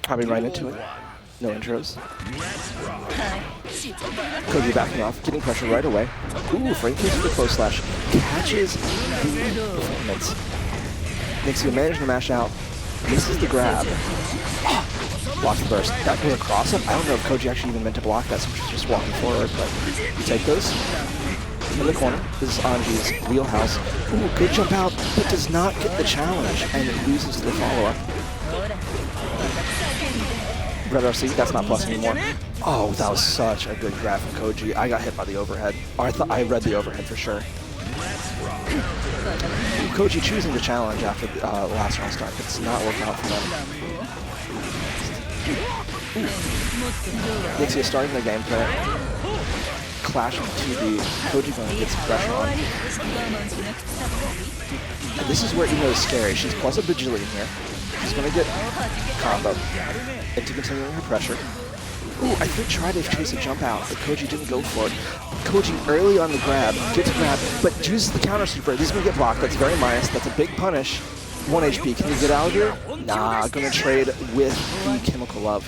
Probably right into it. No intros. Koji backing off, getting pressure right away. Ooh, Frank takes the close slash. Catches the performance. Nyxia managed to mash out. Misses the grab. Block the burst. That was a cross-up. I don't know if Koji actually even meant to block that, so she's just walking forward, but you take those. In the corner, this is Anji's wheelhouse. Ooh, good jump out, but does not get the challenge, and it loses the follow-up. Red RC, that's not plus anymore. Oh, that was such a good grab from Koji. I got hit by the overhead. Or I read the overhead for sure. Koji choosing the challenge after the last round start. It's not working out for them. Nyxia starting the gameplay. Clash to the Koji going to get some pressure on. And this is where Ino is scary. She's plus a bajillion here. She's going to get combo into continuing her pressure. Ooh, I think tried to chase a jump out, but Koji didn't go for it. Koji early on the grab, gets a grab, but uses the counter super. This is going to get blocked. That's very minus. That's a big punish. 1 HP. Can you get out of here? Nah, going to trade with the Chemical Love.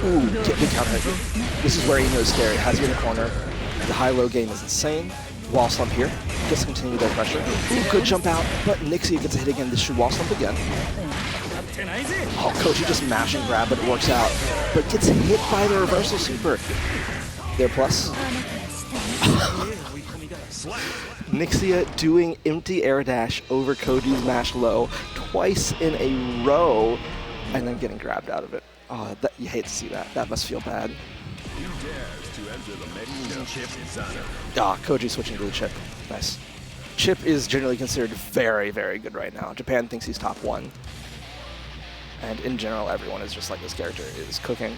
Ooh, get the counter hit. This is where Ino is scary. Has you in the corner. The high-low game is insane. Wall slump here. Gets to continue their pressure. Ooh, good jump out, but Nyxia gets a hit again. This should wall slump again. Oh, Koji just mash and grab, but it works out. But gets hit by the reversal super. There plus. Nyxia doing empty air dash over Koji's mash low twice in a row, and then getting grabbed out of it. Oh, you hate to see that. That must feel bad. Ah, Koji switching to the Chipp. Nice. Chipp is generally considered very, very good right now. Japan thinks he's top 1. And in general, everyone is just like, this character is cooking.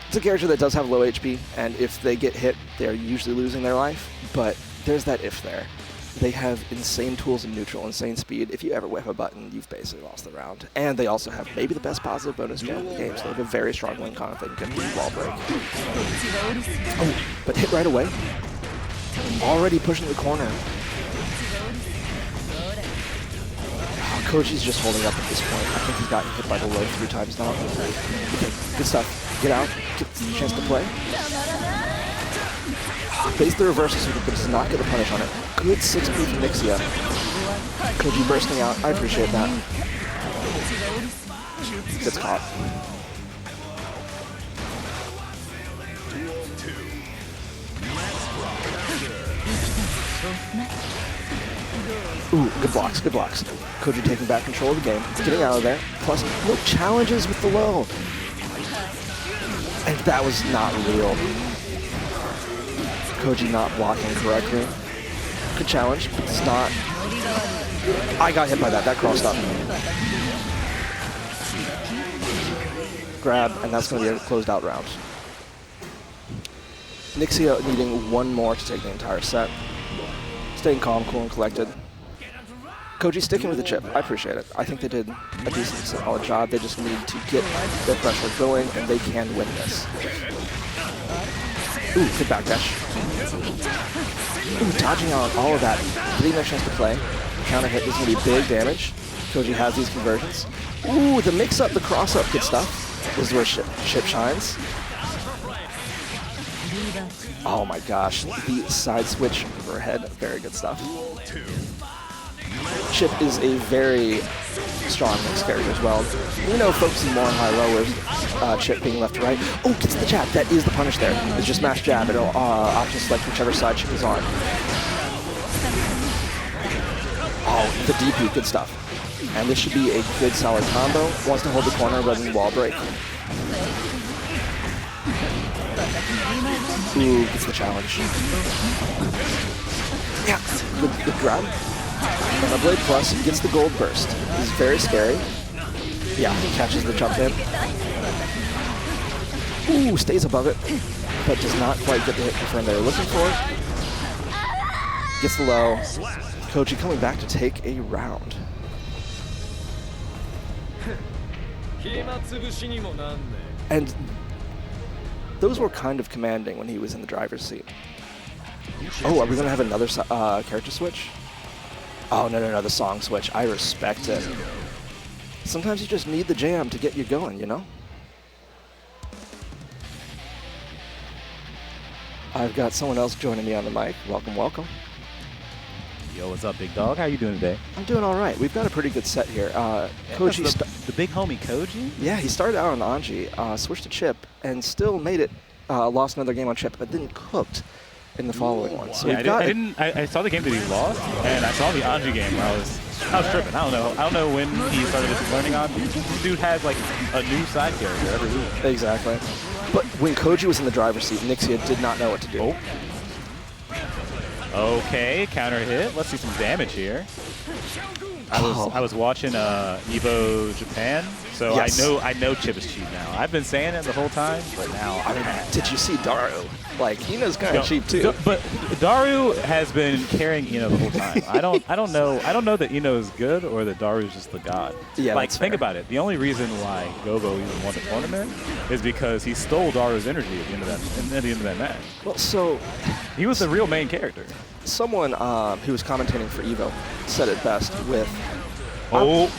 It's a character that does have low HP, and if they get hit, they're usually losing their life. But there's that if there. They have insane tools in neutral, insane speed. If you ever whip a button, you've basically lost the round. And they also have maybe the best positive bonus jam in the game, so they have a very strong win con if they can get wall break. Oh, but hit right away. Already pushing the corner. Oh, Koji's just holding up at this point. I think he's gotten hit by the low 3 times now. Okay, good stuff. Get out, get the chance to play. Base the reversal super, but does not get the punish on it. Good 6P from Nyxia. Koji bursting out. I appreciate that. Gets caught. Ooh, good blocks, good blocks. Koji taking back control of the game. Getting out of there. Plus, no challenges with the low. And that was not real. Koji not blocking correctly. Good challenge, but it's not. I got hit by that. That crossed up. Grab, and that's going to be a closed out round. Nyxia needing 1 more to take the entire set. Staying calm, cool, and collected. Koji sticking with the Chipp. I appreciate it. I think they did a decent, solid job. They just need to get their pressure going, and they can win this. Ooh, good backdash. Ooh, dodging out all of that. Getting their chance to play. Counter hit is going to be big damage. Koji has these conversions. Ooh, the mix-up, the cross-up, good stuff. This is where Chipp shines. Oh my gosh, the side switch overhead, very good stuff. Chipp is a very strong mixed character as well. You know, focusing more on high-low with Chipp being left to right. Oh, gets the jab. That is the punish there. It's just mash jab. It'll option select whichever side Chipp is on. Oh, the DP, good stuff. And this should be a good solid combo. Wants to hold the corner rather than wall break. Ooh, gets the challenge. Yeah, good grab. And the Blade Plus gets the gold burst. This is very scary. Yeah, he catches the jump in. Ooh, stays above it, but does not quite get the hit confirmed they were looking for. Gets the low. Koji coming back to take a round. And those were kind of commanding when he was in the driver's seat. Oh, are we going to have another character switch? Oh, no, the song switch. I respect it. Sometimes you just need the jam to get you going, you know? I've got someone else joining me on the mic. Welcome, welcome. Yo, what's up, big dog? How you doing today? I'm doing all right. We've got a pretty good set here. Koji, the big homie Koji? Yeah, he started out on Anji, switched to Chipp, and still made it. Lost another game on Chipp, but then cooked in the following one. So yeah, I saw the game that he lost, and I saw the Anji game where I was tripping. I don't know when he started learning Anji. This dude has like a new side character every week. Exactly. But when Koji was in the driver's seat, Nyxia did not know what to do. Oh. Okay, counter hit. Let's see some damage here. I was watching Evo Japan, so yes. I know Chipp is cheap now. I've been saying it the whole time, but now did you see Daru? Like, Hina's kind of cheap too. But Daru has been carrying Ino the whole time. I don't know that Ino is good or that Daru is just the god. Yeah, like think about it. The only reason why Gogo even won the tournament is because he stole Daru's energy at the end of that match. Well, so he was the real main character. Someone who was commentating for Evo said it best with...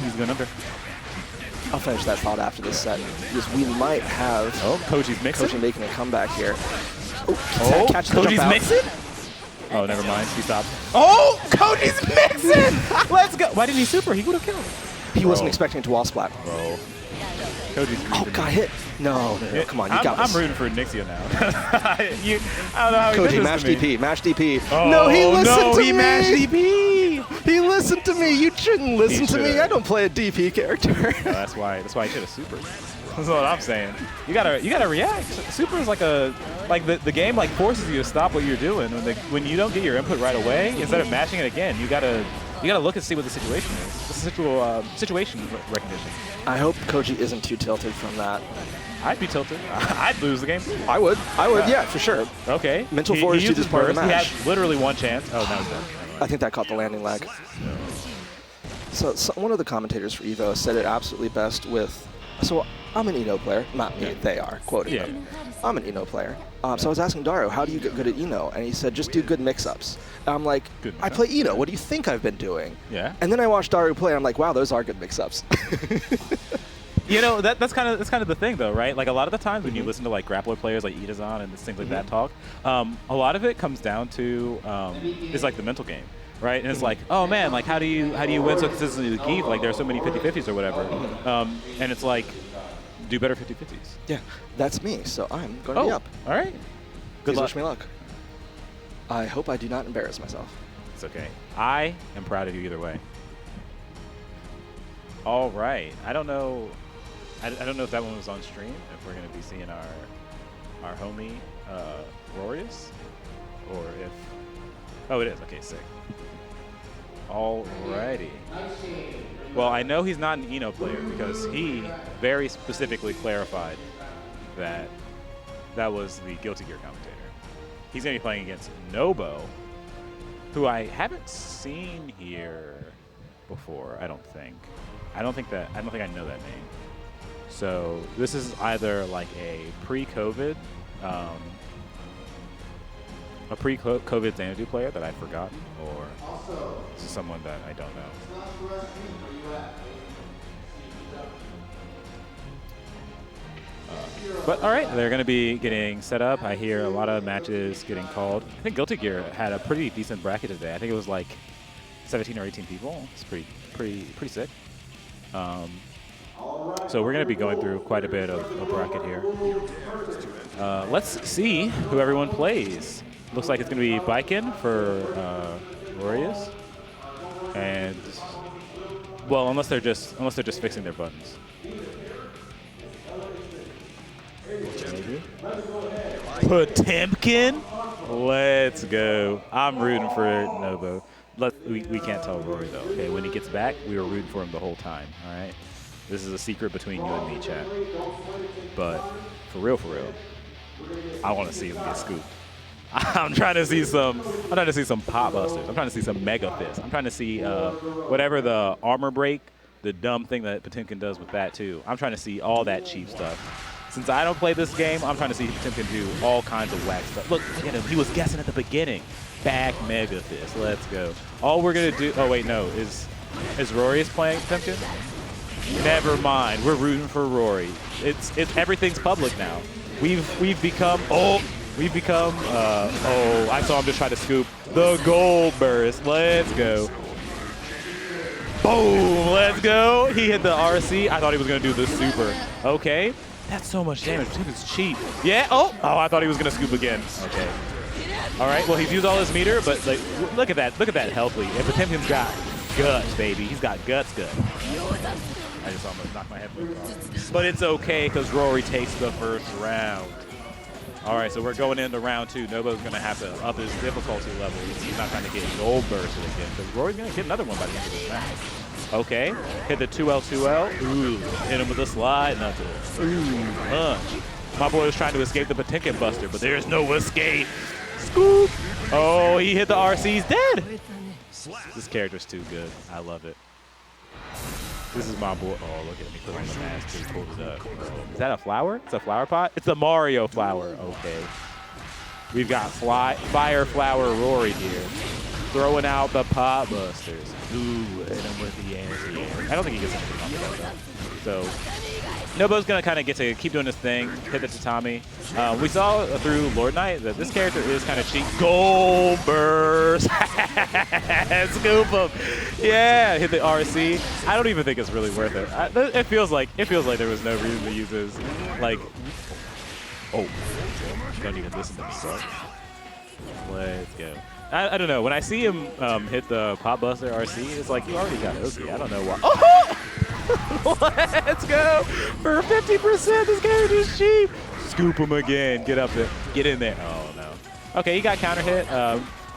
he's going under. I'll finish that thought after this set. Because we might have... Koji's mixing? Koji making a comeback here. Catch the Koji's mixing? Oh, never mind. He stopped. Oh, Koji's mixing! Let's go. Why didn't he super? He would have killed him. He wasn't expecting to wall splat. Bro. Koji's got hit. No, come on, you got this. I'm rooting for Nyxia now. I don't know how Koji, he did mash this to DP, mash DP. Oh, no, he listened to me. He mashed DP. He listened to me. You shouldn't listen to me. I don't play a DP character. No, that's why he should have super. That's what I'm saying. You gotta react. Super is like the game like forces you to stop what you're doing when you don't get your input right away. Instead of mashing it again, you gotta look and see what the situation is. It's a situation recognition. I hope Koji isn't too tilted from that. I'd be tilted. I'd lose the game. I would, yeah, for sure. Okay. Mental fortitude is part of the match. He had literally one chance. Oh, that was dead. I think that caught the landing leg. So one of the commentators for Evo said it absolutely best with, so I'm an Eno player, not me, they are, quoting them. I'm an Eno player. So I was asking Daru, how do you get good at Eno? And he said, just do good mix-ups. And I'm like, I play Eno, what do you think I've been doing? Yeah. And then I watched Daru play, and I'm like, wow, those are good mix-ups. You know, that's kind of the thing, though, right? Like, a lot of the times when you listen to, like, grappler players like Itazan and things like that talk, a lot of it comes down to is, like, the mental game, right? And it's like, oh, man, like, how do you win so consistently with Keith? Like, there are so many 50-50s or whatever. And it's like, do better 50-50s. Yeah, that's me, so I'm going to be up. All right. Good luck. Wish me luck. I hope I do not embarrass myself. It's okay. I am proud of you either way. All right. I don't know if that one was on stream, if we're going to be seeing our homie Aurorious, or if... Oh, it is. Okay, sick. Alrighty. Well, I know he's not an Eno player because he very specifically clarified that that was the Guilty Gear commentator. He's going to be playing against Nobo, who I haven't seen here before, I don't think. I don't think I know that name. So this is either like a pre-COVID Xanadu player that I've forgotten, or this is someone that I don't know. But all right, they're going to be getting set up. I hear a lot of matches getting called. I think Guilty Gear had a pretty decent bracket today. I think it was like 17 or 18 people. It's pretty sick. So we're going to be going through quite a bit of a bracket here. Let's see who everyone plays. Looks like it's going to be Baiken for Aurorious, and well, unless they're just fixing their buttons. Maybe. Potemkin. Let's go. I'm rooting for Nobo. We can't tell Rory though. Okay, when he gets back, we were rooting for him the whole time. All right. This is a secret between you and me, chat. But for real, I want to see him get scooped. I'm trying to see some pop busters. I'm trying to see some mega fists. I'm trying to see whatever the armor break, the dumb thing that Potemkin does with that too. I'm trying to see all that cheap stuff. Since I don't play this game, I'm trying to see Potemkin do all kinds of whack stuff. Look at him. He was guessing at the beginning. back Mega Fist. Let's go. All we're going to do, oh wait, no, is Aurorious playing Potemkin? Never mind. We're rooting for Rory. It's everything's public now. We've become I saw him just try to scoop the gold burst. Let's go. Boom, let's go. He hit the RC. I thought he was gonna do the super. Okay. That's so much damage. It's cheap. Yeah. Oh, I thought he was gonna scoop again. Okay. All right. Well, he's used all his meter, but like, look at that. Look at that health lead. And Potemkin's got guts, baby. He's got guts. I just almost knocked my headphones off. But it's okay because Rory takes the first round. All right, so we're going into round 2. Nobo's going to have to up his difficulty level. He's not trying to get gold bursted again because Rory's going to get another one by the end of this match. Okay, hit the 2L. Ooh, hit him with a slide knuckle. Ooh, punch. My boy was trying to escape the Potemkin Buster, but there's no escape. Scoop. Oh, he hit the RC. He's dead. This character's too good. I love it. This is my boy. Oh, look at me putting on the mask. He pulled it up. Is that a flower? It's a flower pot? It's a Mario flower. Okay. We've got Fire Flower Rory here. Throwing out the pot busters. Ooh, hit him with the anti-air. I don't think he gets anything off of that, though. So, Nobo's going to kind of get to keep doing his thing, hit the tatami. We saw through Lord Knight that this character is kind of cheap. Gold burst! Scoop him! Yeah, hit the RC. I don't even think it's really worth it. It feels like there was no reason to use his, like... Oh, don't even listen to me, bro. Let's go. I don't know. When I see him hit the Pop Buster RC, it's like, you already got Oki. I don't know why. Oh! Let's go! For 50%, this character's cheap! Scoop him again. Get up there. Get in there. Oh, no. Okay, he got counter hit.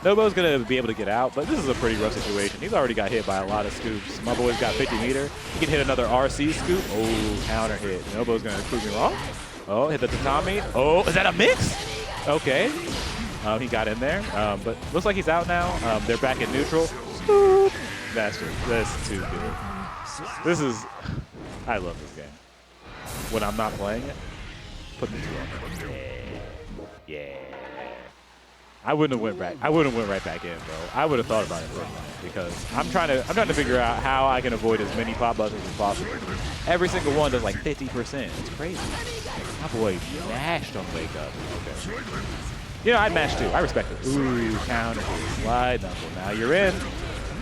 Nobo's going to be able to get out, but this is a pretty rough situation. He's already got hit by a lot of scoops. My boy's got 50 meter. He can hit another RC scoop. Oh, counter hit. Nobo's going to prove me wrong. Oh, hit the tatami. Oh, is that a mix? Okay. He got in there, but looks like he's out now. They're back in neutral. Scoop. That's too good. This is, I love this game. When I'm not playing it, put me through. Yeah. I wouldn't have went back. I wouldn't have went right back in, bro. I would have thought about it for a minute because I'm trying to figure out how I can avoid as many pop busters as possible. Every single one does like 50%. It's crazy. My boy mashed on wake up. Okay. You know, I'd mash too. I respect it. Ooh, counter, slide knuckle. Now you're in.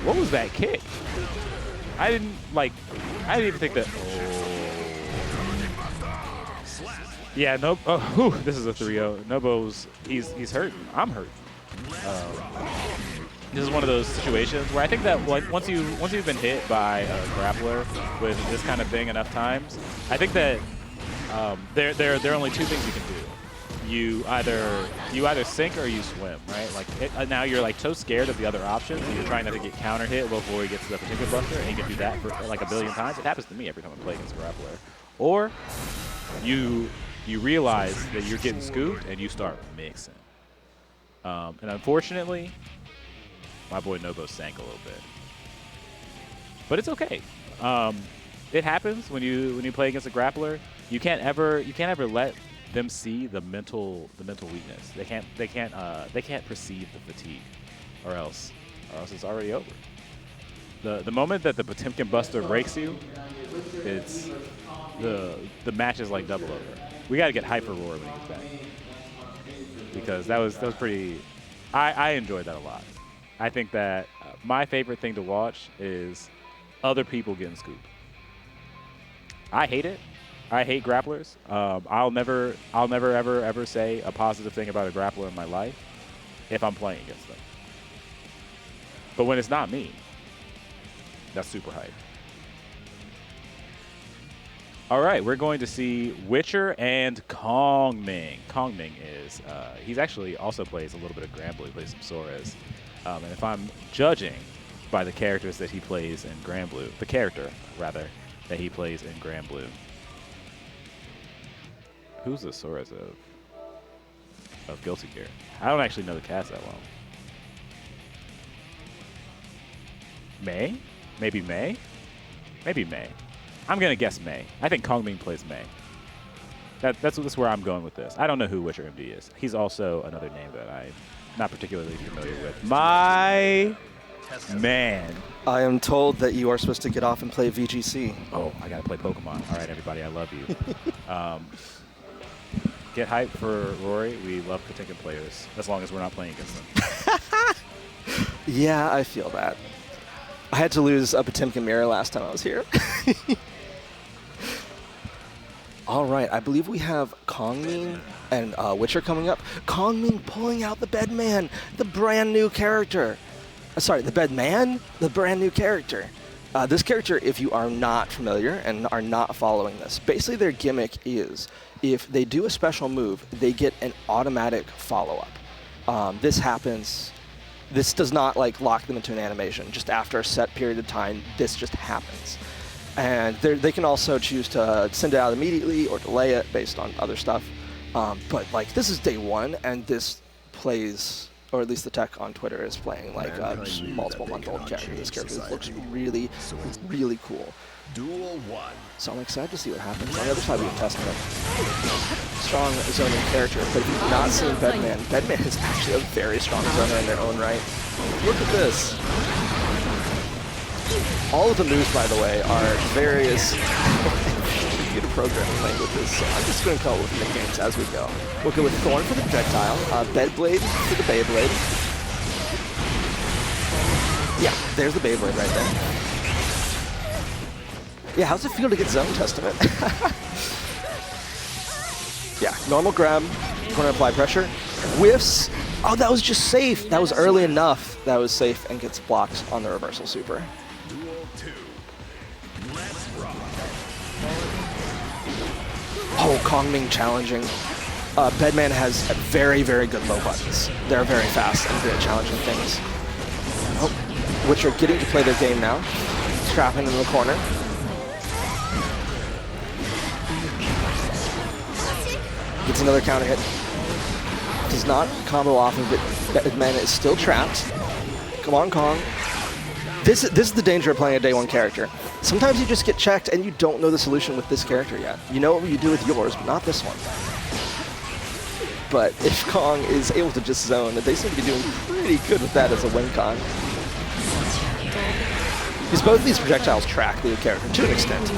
What was that kick? I didn't even think that. Oh. Yeah, no. Oh, whew, this is a 3-0. Nobo's, he's hurting. I'm hurting. This is one of those situations where I think that once you've been hit by a grappler with this kind of thing enough times, I think that there are only two things you can do. You either sink or you swim, right? Like now you're like so scared of the other options, and you're trying not to get counter hit before he gets to the particular buster, and you can do that for like a billion times. It happens to me every time I play against a grappler. Or you realize that you're getting scooped and you start mixing. And unfortunately, my boy Nobo sank a little bit, but it's okay. It happens when you play against a grappler. You can't ever let them see the mental weakness. They can't perceive the fatigue, or else it's already over. The moment that the Potemkin Buster breaks you, it's the match is like double over. We got to get hyper roar when he gets back, because that was pretty. I enjoyed that a lot. I think that my favorite thing to watch is other people getting scooped. I hate it. I hate grapplers. I'll never ever say a positive thing about a grappler in my life if I'm playing against them. But when it's not me, that's super hype. All right, we're going to see Witcher and Kongming. Kongming is, he's actually also plays a little bit of Granblue. He plays some Soares. And if I'm judging by the characters that he plays in Granblue, the character, rather, that he plays in Granblue, who's the Soares of Guilty Gear? I don't actually know the cast that well. May? Maybe May? Maybe May. I'm going to guess May. I think Kongming plays May. That's where I'm going with this. I don't know who Witcher MD is. He's also another name that I not particularly familiar with. My man. I am told that you are supposed to get off and play VGC. Oh, I gotta play Pokemon. All right, everybody, I love you. Get hyped for Rory. We love Potemkin players, as long as we're not playing against them. Yeah, I feel that. I had to lose a Potemkin mirror last time I was here. All right, I believe we have Kongming and Witcher coming up. Kongming pulling out the Bedman, the brand new character. Sorry, the Bedman, the brand new character. This character, if you are not familiar and are not following this, basically their gimmick is if they do a special move, they get an automatic follow-up. This happens. This does not like lock them into an animation. Just after a set period of time, this just happens. And they can also choose to send it out immediately or delay it based on other stuff. But like this is day one, and this plays, or at least the tech on Twitter is playing like a multiple month-old character. This character looks really, really cool. So I'm excited to see what happens. On the other side, we have Testament. Strong zoning character, but if you've not seen Bedman, Bedman is actually a very strong zoner in their own right. Look at this. All of the moves, by the way, are various computer programming languages, so I'm just going to come up with nicknames as we go. We'll go with Thorn for the projectile, Bedblade for the Beyblade. Yeah, there's the Beyblade right there. Yeah, how's it feel to get Zone Testament? Yeah, normal grab, going to apply pressure. Whiffs. Oh, that was just safe. That was early enough. That was safe and gets blocked on the reversal super. Oh, Kongming challenging. Bedman has very, very good low buttons. They're very fast and good at challenging things. Oh, which are getting to play their game now. Trapping in the corner. Gets another counter hit. Does not combo off of it. Bedman is still trapped. Come on, Kong. This is the danger of playing a day one character. Sometimes you just get checked and you don't know the solution with this character yet. You know what you do with yours, but not this one. But if Kong is able to just zone, they seem to be doing pretty good with that as a win con. Because both of these projectiles track the character to an extent.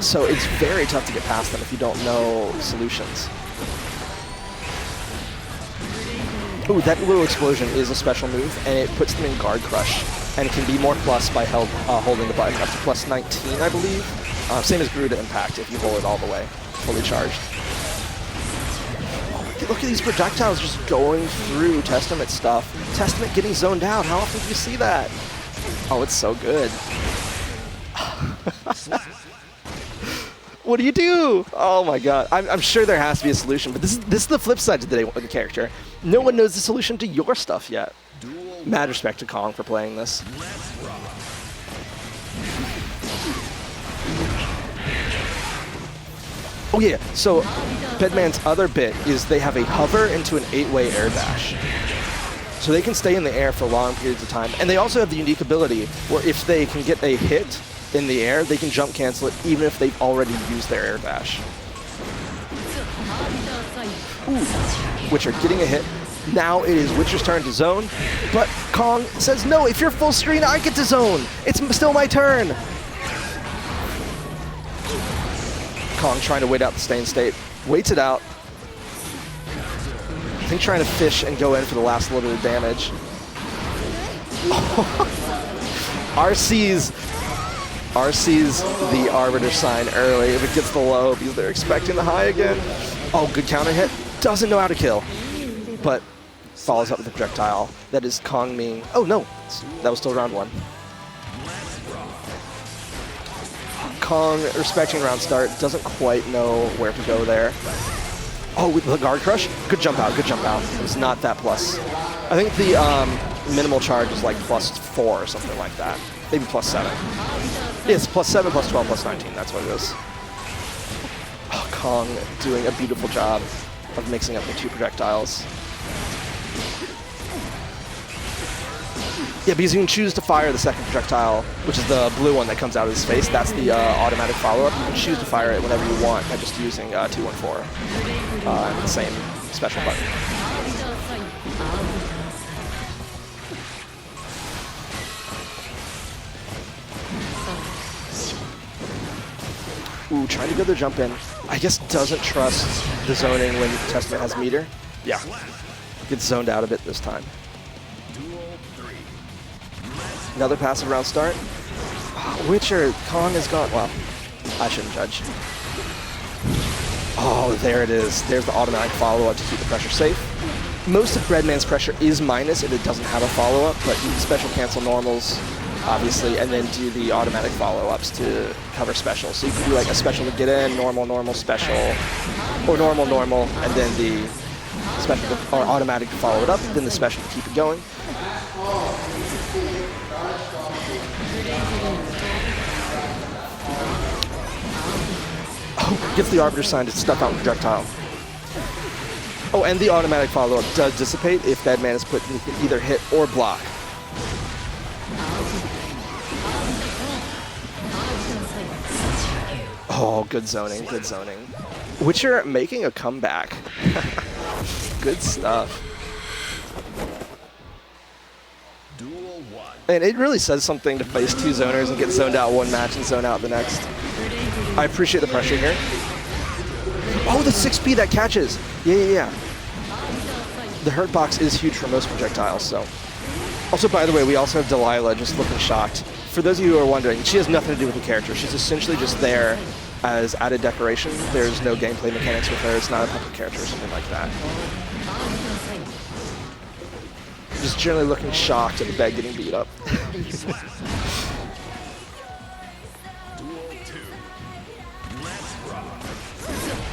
So it's very tough to get past them if you don't know solutions. Ooh, that little explosion is a special move, and it puts them in guard crush, and it can be more plus by holding the button up to plus 19, I believe. Same as Garuda Impact if you hold it all the way, fully charged. Oh, look at these projectiles just going through Testament stuff. Testament getting zoned out. How often do you see that? Oh, it's so good. What do you do? Oh my god. I'm sure there has to be a solution, but this is the flip side to the character. No one knows the solution to your stuff yet. Mad respect to Kong for playing this. Oh yeah, so Bedman's other bit is they have a hover into an 8-way air dash. So they can stay in the air for long periods of time. And they also have the unique ability where if they can get a hit in the air, they can jump cancel it even if they've already used their air dash. Ooh, Witcher getting a hit. Now it is Witcher's turn to zone, but Kong says, no, if you're full screen, I get to zone. It's still my turn. Kong trying to wait out the stay in state. Waits it out. I think trying to fish and go in for the last little bit of damage. RC's the Arbiter sign early if it gets the low because they're expecting the high again. Oh, good counter hit. Doesn't know how to kill, but follows up with a projectile. That is Kongming. Oh no, that was still round one. Kong respecting round start, doesn't quite know where to go there. Oh, with the guard crush? Good jump out, good jump out. It's not that plus. I think the minimal charge is like +4 or something like that. Maybe +7. It's +7, +12, +19, that's what it is. Oh, Kong doing a beautiful job of mixing up the two projectiles. Yeah, because you can choose to fire the second projectile, which is the blue one that comes out of his face. That's the automatic follow-up. You can choose to fire it whenever you want by just using 214 and the same special button. trying to go the jump in. I guess doesn't trust the zoning when Testament has meter. Yeah. Gets zoned out a bit this time. Another passive round start. Witcher, Kong is gone. Well, I shouldn't judge. Oh, there it is. There's the automatic follow-up to keep the pressure safe. Most of Bedman's pressure is minus if it doesn't have a follow-up, but you can special cancel normals, obviously, and then do the automatic follow-ups to cover special. So you can do like a special to get in, normal, normal, special, or normal, normal, and then the special or automatic to follow it up, then the special to keep it going. Oh, gets the Arbiter sign to stuff out projectile. Oh, and the automatic follow-up does dissipate if Bedman is put in either hit or block. Oh, good zoning, good zoning. Witcher making a comeback. Good stuff. And it really says something to face two zoners and get zoned out one match and zone out the next. I appreciate the pressure here. Oh, the 6P that catches. Yeah. The hurt box is huge for most projectiles, so. Also, by the way, we also have Delilah just looking shocked. For those of you who are wondering, she has nothing to do with the character. She's essentially just there as added decoration. There's no gameplay mechanics with her. It's not a public character or something like that. Just generally looking shocked at the bed getting beat up.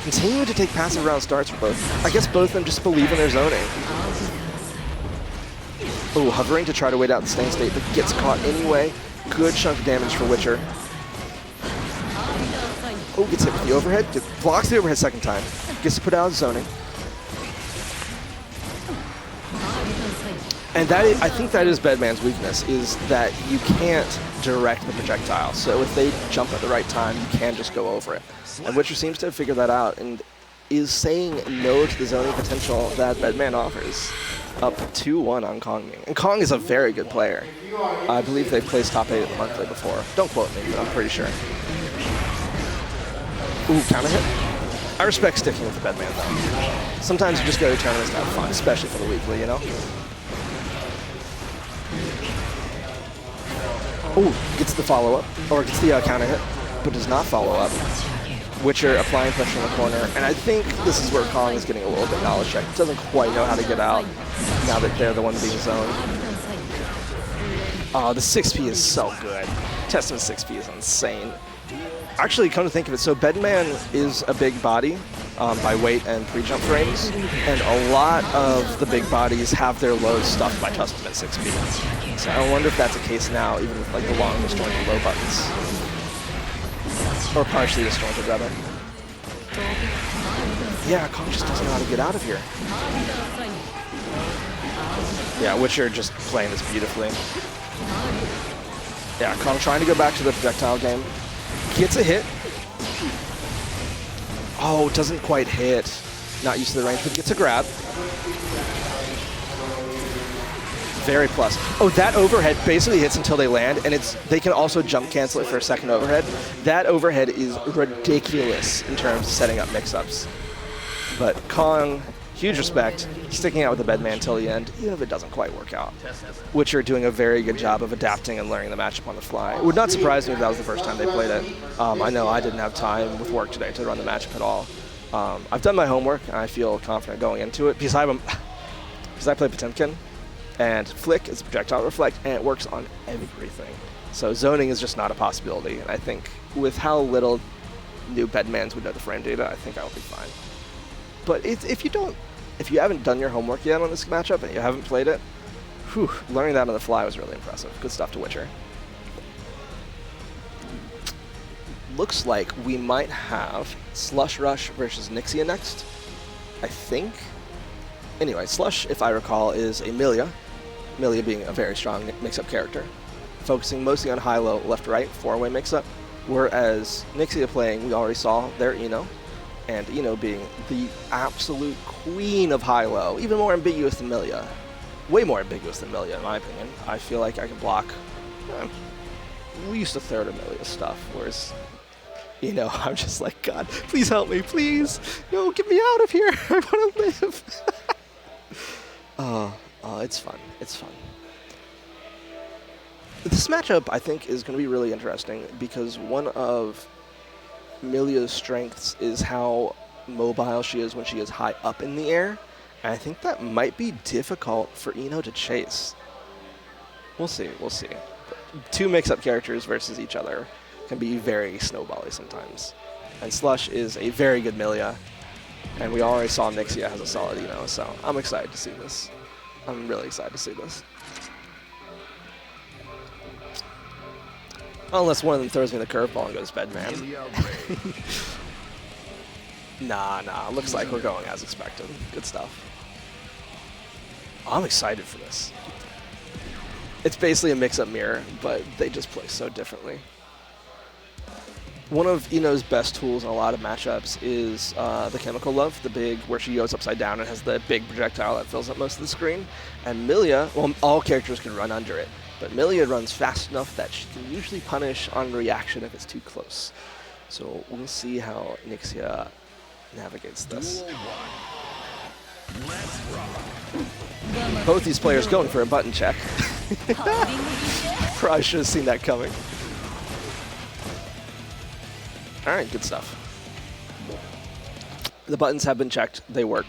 Continuing to take passive round starts for both. I guess both of them just believe in their zoning. Oh, hovering to try to wait out the staying state, but gets caught anyway. Good chunk of damage for Witcher. Oh, gets hit with the overhead. Blocks the overhead second time. Gets to put out his zoning. And that is, I think that is Bedman's weakness, is that you can't direct the projectile. So if they jump at the right time, you can just go over it. And Witcher seems to have figured that out and is saying no to the zoning potential that Bedman offers. Up 2-1 on Kongming. And Kong is a very good player. I believe they placed top 8 at the monthly before. Don't quote me, but I'm pretty sure. Ooh, counter hit. I respect sticking with the Bedman, though. Sometimes you just go to tournaments to have fun, especially for the weekly, you know? Ooh, gets the follow-up, or gets the counter hit, but does not follow up. Witcher applying pressure in the corner, and I think this is where Kong is getting a little bit knowledge check. Doesn't quite know how to get out now that they're the one being zoned. Oh, the 6P is so good. Testament 6P is insane. Actually, come to think of it, so Bedman is a big body by weight and pre-jump frames, and a lot of the big bodies have their lows stuffed by Testament 6P. So I wonder if that's the case now, even with like the long disjointed low buttons. Or partially disjointed, rather. Yeah, Kong just doesn't know how to get out of here. Yeah, Witcher just playing this beautifully. Yeah, Kong trying to go back to the projectile game. Gets a hit. Oh, doesn't quite hit. Not used to the range, but gets a grab. Very plus. Oh, that overhead basically hits until they land, and they can also jump cancel it for a second overhead. That overhead is ridiculous in terms of setting up mix-ups. But Kong, huge respect, sticking out with the Bedman until the end, even if it doesn't quite work out. Witcher doing a very good job of adapting and learning the matchup on the fly. It would not surprise me if that was the first time they played it. I know I didn't have time with work today to run the matchup at all. I've done my homework, and I feel confident going into it, because I play Potemkin. And Flick is projectile reflect, and it works on everything. So zoning is just not a possibility. And I think with how little new Bedmans would know the frame data, I think I'll be fine. But if you haven't done your homework yet on this matchup and you haven't played it, learning that on the fly was really impressive. Good stuff to Witcher. Looks like we might have SlushRush versus nyxia next, I think. Anyway, Slush, if I recall, is a Millia. Millia being a very strong mix-up character, focusing mostly on high-low, left-right, four-way mix-up, whereas nyxia playing, we already saw their Eno, and Eno being the absolute queen of high-low, even more ambiguous than Millia. Way more ambiguous than Millia, in my opinion. I feel like I can block. We used to third of Millia's stuff, whereas You know, I'm just like, God, please help me, please. No, get me out of here. I want to live. Oh, it's fun. It's fun. This matchup, I think, is going to be really interesting because one of Millia's strengths is how mobile she is when she is high up in the air. And I think that might be difficult for Ino to chase. We'll see, we'll see. Two mix-up characters versus each other can be very snowbally sometimes. And Slush is a very good Millia, and we already saw Nyxia has a solid Ino, so I'm excited to see this. I'm really excited to see this. Unless one of them throws me the curveball and goes Bedman. Nah, looks like we're going as expected. Good stuff. I'm excited for this. It's basically a mix-up mirror, but they just play so differently. One of Ino's best tools in a lot of matchups is the Chemical Love, the big, where she goes upside down and has the big projectile that fills up most of the screen. And Millia, well, all characters can run under it, but Millia runs fast enough that she can usually punish on reaction if it's too close. So we'll see how Nyxia navigates this. Both these players going for a button check. Probably should have seen that coming. All right, good stuff. The buttons have been checked. They work.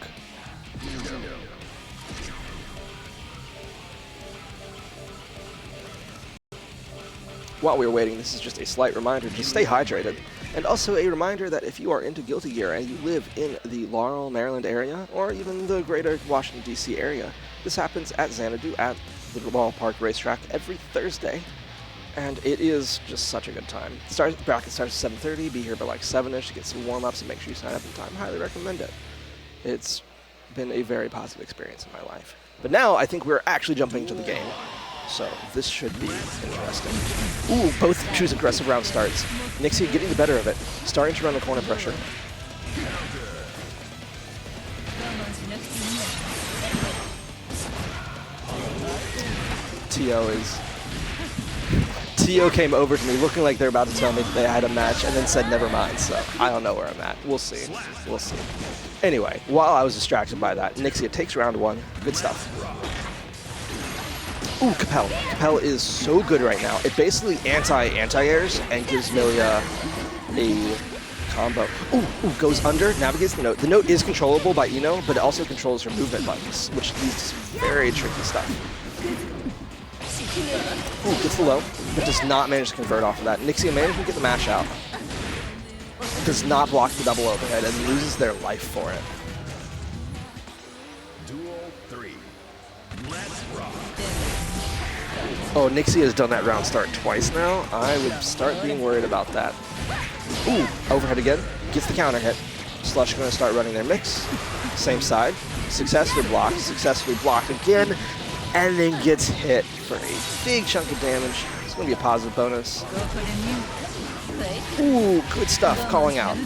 While we're waiting, this is just a slight reminder to stay hydrated. And also a reminder that if you are into Guilty Gear and you live in the Laurel, Maryland area, or even the greater Washington, D.C. area, this happens at Xanadu at the ballpark racetrack every Thursday. And it is just such a good time. Bracket starts at 7:30, be here by like 7-ish to get some warm-ups and make sure you sign up in time. Highly recommend it. It's been a very positive experience in my life. But now I think we're actually jumping into the game. So this should be interesting. Ooh, both choose aggressive round starts. Nyxia getting the better of it, starting to run the corner pressure. Tio came over to me looking like they're about to tell me that they had a match and then said never mind, so I don't know where I'm at. We'll see. We'll see. Anyway, while I was distracted by that, Nyxia takes round one. Good stuff. Ooh, Capel. Capel is so good right now. It basically anti-airs and gives Millia a combo. Ooh, goes under, navigates the note. The note is controllable by Ino, but it also controls her movement buttons, which leads to some very tricky stuff. Ooh, gets the low, but does not manage to convert off of that. Nyxia manages to get the mash out. Does not block the double overhead and loses their life for it. Oh, Nyxia has done that round start twice now. I would start being worried about that. Ooh, overhead again. Gets the counter hit. Slush going to start running their mix. Same side. Successfully blocked again. And then gets hit for a big chunk of damage. It's going to be a positive bonus. Ooh, good stuff. Calling out.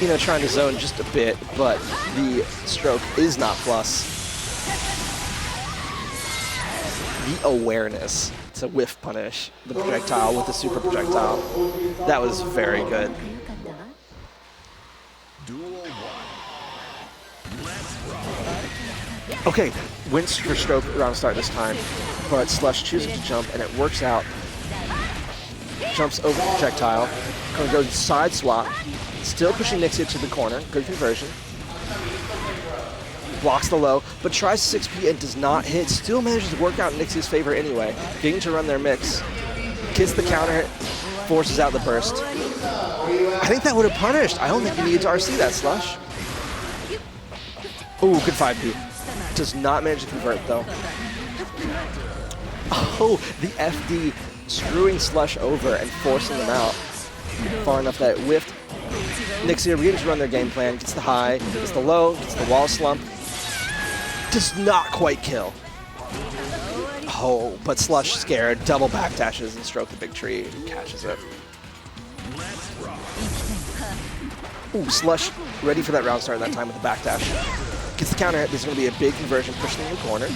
Ino trying to zone just a bit, but the stroke is not plus. The awareness to whiff punish the projectile with the super projectile. That was very good. Okay, wins for stroke round start this time, but Slush choosing to jump and it works out. Jumps over the projectile, gonna go side swap, still pushing Nyxia to the corner, good conversion. Blocks the low, but tries 6P and does not hit. Still manages to work out in Nyxia's favor anyway. Getting to run their mix. Gets the counter hit, forces out the burst. I think that would have punished. I don't think you needed to RC that, Slush. Ooh, good 5P. Does not manage to convert though. Oh, the FD screwing Slush over and forcing them out. Far enough that it whiffed. Nyxia begins to run their game plan, gets the high, gets the low, gets the wall slump. Does not quite kill. Oh, but Slush scared, double backdashes and stroke the big tree and catches it. Ooh, Slush ready for that round start that time with the backdash. Gets the counter hit, there's going to be a big conversion, pushing in the corner.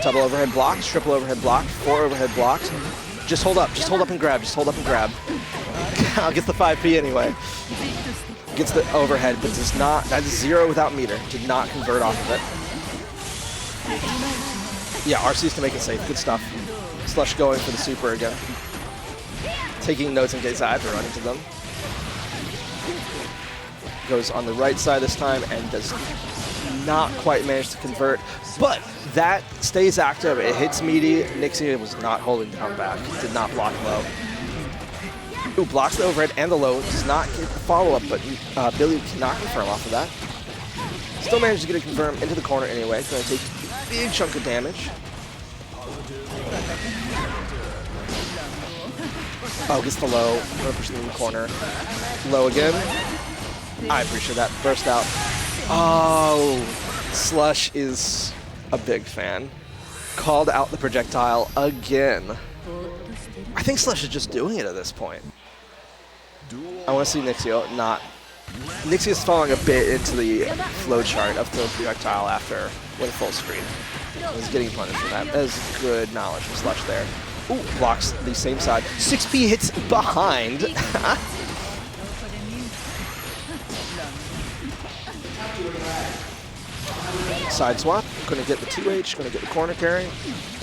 Double overhead blocks, triple overhead block, 4 overhead blocks. Just hold up and grab, just hold up and grab. Gets the 5P anyway. Gets the overhead, but does not, that's 0 without meter. Did not convert off of it. Yeah, RC's to make it safe, good stuff. Slush going for the super again. Taking notes in case I have to run into them. Goes on the right side this time and does not quite manage to convert, but that stays active. It hits meaty. Nyxia was not holding down back. Did not block low. Ooh, blocks the overhead and the low. Does not get the follow-up, but Billy cannot confirm off of that. Still managed to get a confirm into the corner anyway. Going to take a big chunk of damage. Oh, gets the low. Going to push him in the corner. Low again. I appreciate that. Burst out. Oh, Slush is a big fan. Called out the projectile again. I think Slush is just doing it at this point. I want to see Nyxia not. Nyxia's falling a bit into the flowchart of the projectile after went full screen. He's getting punished for that. That is good knowledge from Slush there. Ooh, blocks the same side. 6P hits behind. Side swap, gonna get the 2H, gonna get the corner carry.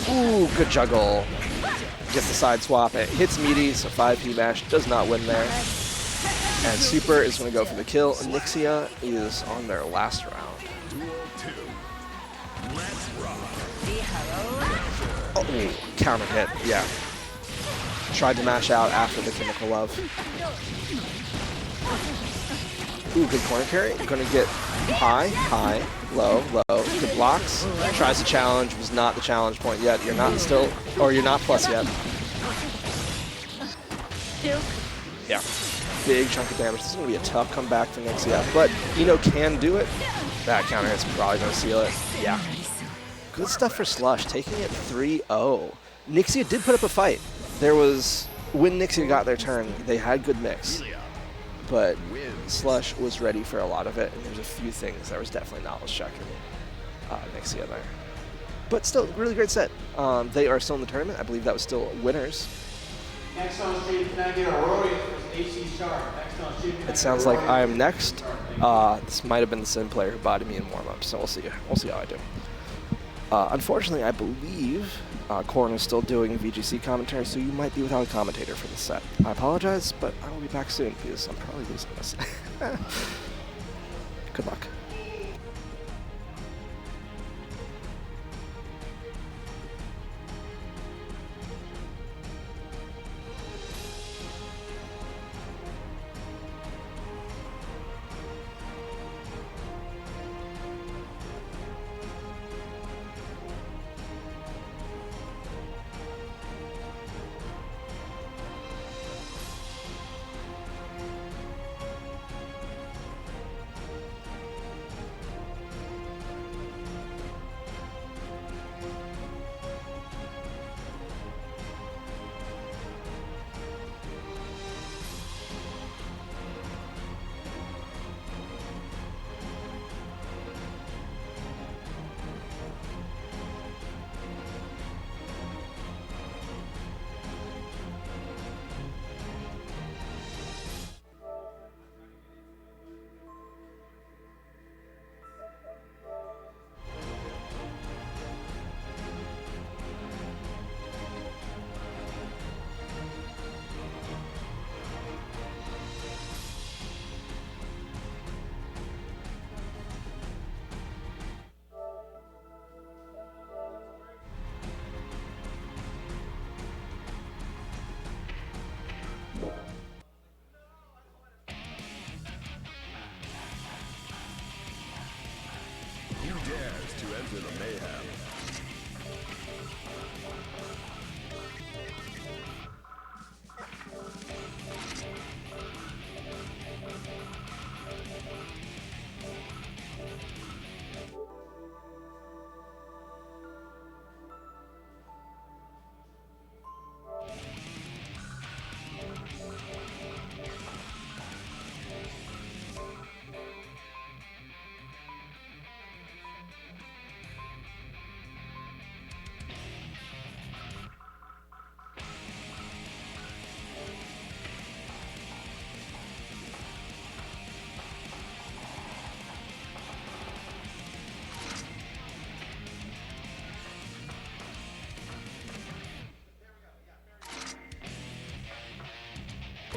Ooh, good juggle. Gets the side swap, it hits meaty, so 5P mash, does not win there. And super is gonna go for the kill. Nyxia is on their last round. Oh, counter hit, yeah. Tried to mash out after the chemical love. Ooh, good corner carry. Gonna get high, high, low, low. Good blocks. Tries to challenge. Was not the challenge point yet. You're not still, or you're not plus yet. Yeah. Big chunk of damage. This is gonna be a tough comeback for Nyxia, but Eno can do it. That counter hit's probably gonna seal it. Yeah. Good stuff for Slush, taking it 3-0. Nyxia did put up a fight. There was, when Nyxia got their turn, they had good mix. But Slush was ready for a lot of it, and there's a few things that was definitely knowledge checking Nyxia there. But still, really great set. They are still in the tournament. I believe that was still winners. Next on stream, can I get Aurorious versus AC Sharp? Next on stream, It sounds like I am next. This might have been the same player who bodied me in warm-up, so we'll see. We'll see how I do. Unfortunately, I believe Corn is still doing VGC commentary, so you might be without a commentator for this set. I apologize, but I will be back soon because I'm probably losing this. Good luck.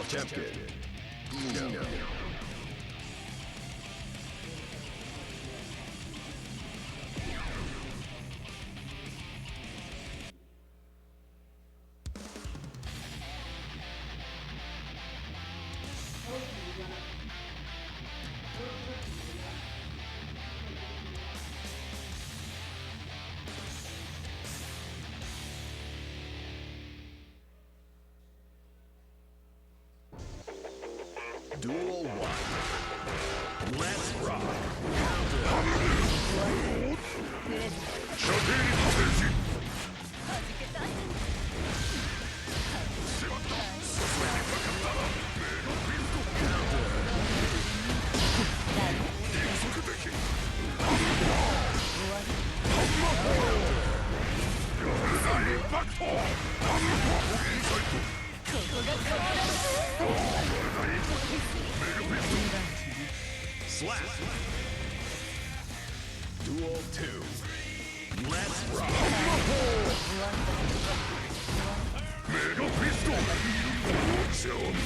Potemkin. Eno. Duel 1. Let's rock. Slap. Duel 2. Let's rock. Mega pistol. Chummy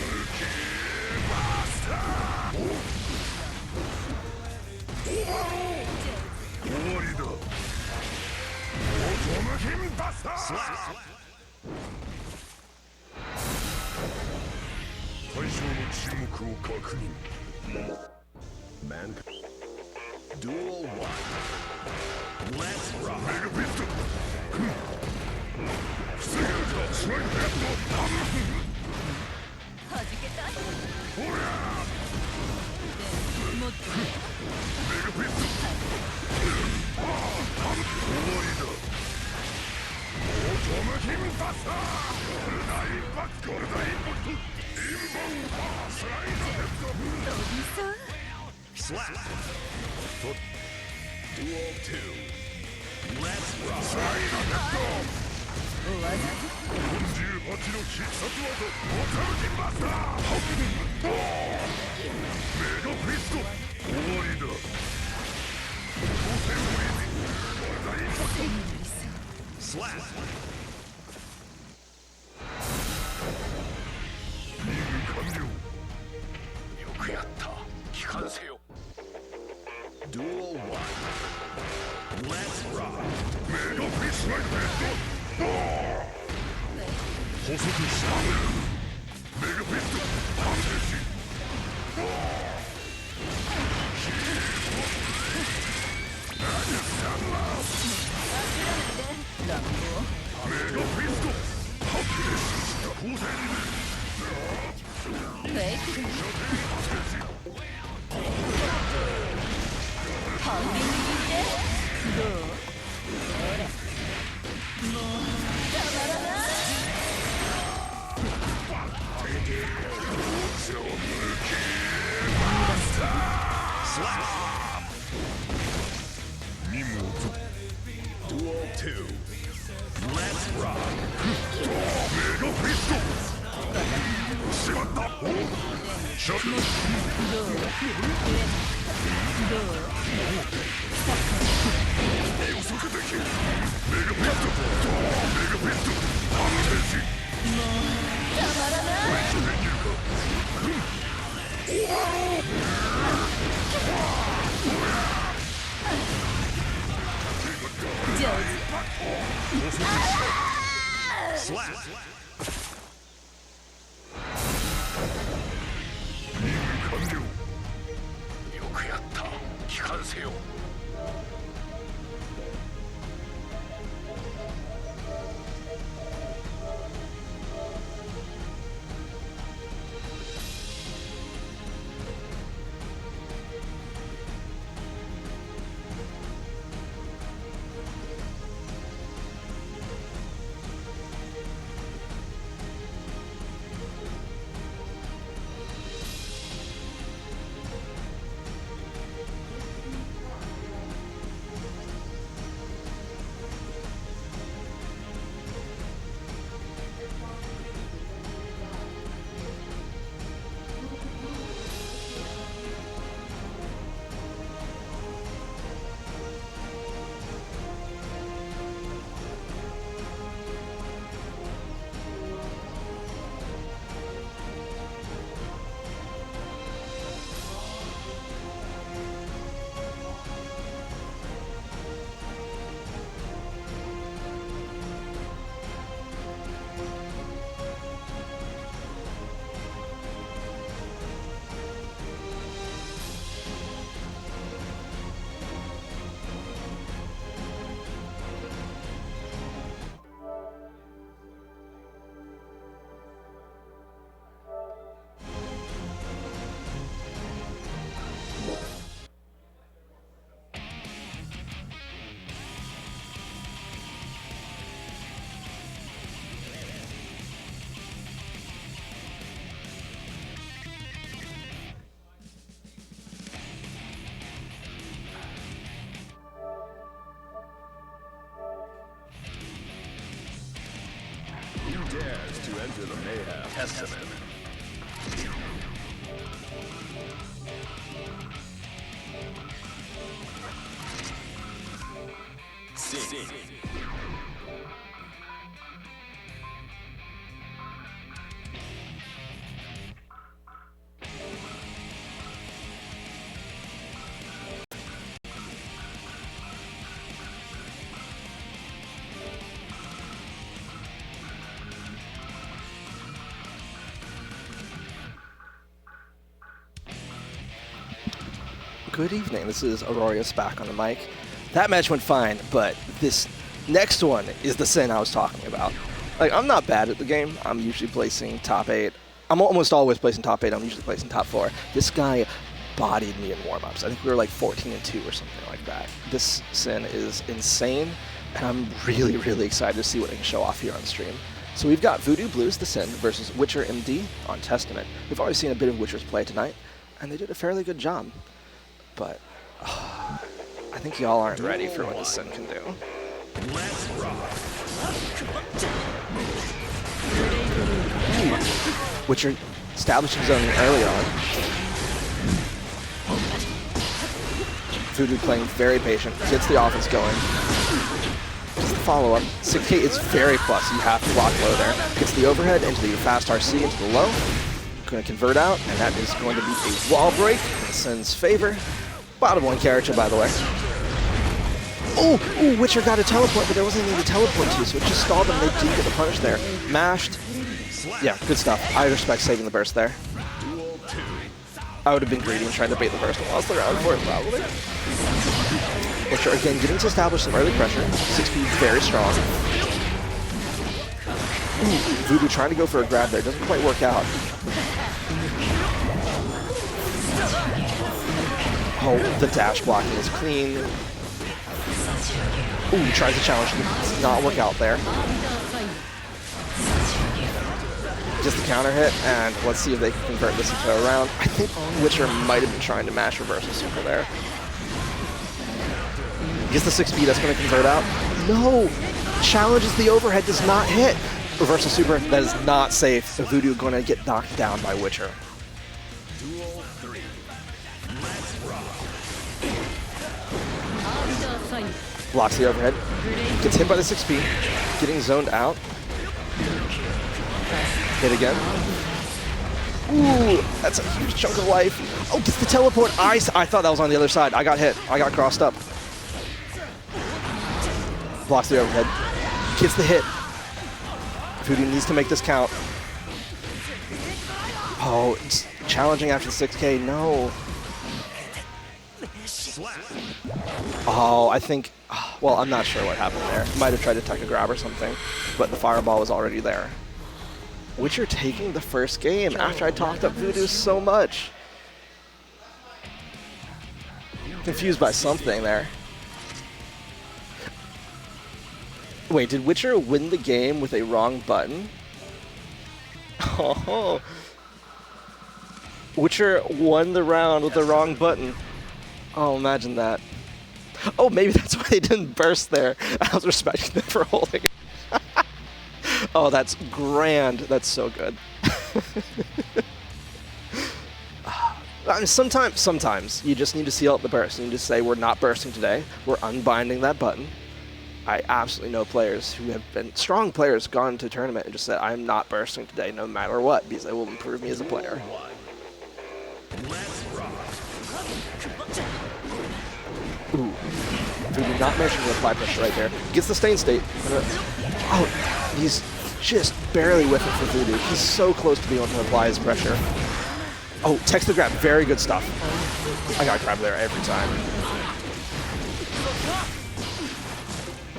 Buster. Potemkin Buster. Slap. 対象の沈黙を確認。Man. Duel 1. Let's rock. Mega pistol. 防げるか。スライドヘッド。弾けたい。ほら。もっと。メガピストル。終わりだ。ポトムキンバスター。ゴルダインパクト。ゴルダインパクト。インバウンド。スライドヘッド。飛びそう。Slap. Duel 2. Let's rock. Slide on the door. 48の必殺技ポトムキンバスター。メガフィスト。終わりだ。Slap. 任務完了。よくやった。帰還せよ。Duel 1. Let's rock. メガフィスライドヘッド。補足した。メガフィスト。反省し。何したんだ。メガフィスト。反省した当然。フェイクだ。半分握ってどう？ほらもうたまらない。任務を続け。Duel 2. Let's rock. メガフィスト。しまった。シャッフル。どう？予測できる。メガフィスト。メガフィスト。安定し。もうたまらない。できるか。上手。Slap. 任務完了。よくやった。帰還せよ。dares to enter the mayhem? Testament. Sing. Good evening, this is Aurorious back on the mic. That match went fine, but this next one is the sin I was talking about. Like, I'm not bad at the game. I'm usually placing top 8. I'm almost always placing top 8. I'm usually placing top 4. This guy bodied me in warm-ups. I think we were like 14-2 or something like that. This sin is insane, and I'm really, really excited to see what I can show off here on stream. So we've got Voodoo Blues, the Sin, versus Witcher MD on Testament. We've already seen a bit of Witcher's play tonight, and they did a fairly good job. But I think y'all aren't ready for what the Sin can do. Witcher establishing zoning early on. Voodoo playing very patient, gets the offense going. Just the follow-up. 6K is very plus, you have to block low there. Gets the overhead into the fast RC into the low. Going to convert out, and that is going to be a wall break in Sin's favor. Bottom 1 character, by the way. Oh, Witcher got a teleport, but there wasn't anything to teleport to, so it just stalled them. They did get the punish there. Mashed. Yeah, good stuff. I respect saving the burst there. I would have been greedy and tried to bait the burst and lost the round for it, probably. Witcher, again, getting to establish some early pressure. 6P very strong. Voodoo trying to go for a grab there. Doesn't quite work out. Oh, the dash blocking is clean. Ooh, tries to challenge. Does not work out there. Just the counter hit, and let's see if they can convert this into a round. I think Witcher might have been trying to mash reversal super there. Gets the 6P, that's going to convert out. No! Challenges the overhead, does not hit. Reversal super, that is not safe. So Voodoo going to get knocked down by Witcher. Blocks the overhead. Gets hit by the 6P. Getting zoned out. Hit again. Ooh, that's a huge chunk of life. Oh, gets the teleport. I thought that was on the other side. I got hit. I got crossed up. Blocks the overhead. Gets the hit. Voodoo needs to make this count. Oh, it's challenging after the 6K. No. Oh, I think... Well, I'm not sure what happened there. Might have tried to tech a grab or something, but the fireball was already there. Witcher taking the first game after I talked up Voodoo so much. Confused by something there. Wait, did Witcher win the game with a wrong button? Oh. Witcher won the round with the wrong button. Oh, imagine that. Oh, maybe that's why they didn't burst there. I was respecting them for holding it. Oh, that's grand. That's so good. I mean, sometimes you just need to seal up the burst. You need to say, we're not bursting today. We're unbinding that button. I absolutely know players who have been strong players, gone to a tournament and just said, I'm not bursting today no matter what, because it will improve me as a player. Ooh. Voodoo not managing to apply pressure right there. Gets the stain state. Oh, he's just barely whiffing for Voodoo. He's so close to being able to apply his pressure. Oh, text the grab. Very good stuff. I got grab there every time.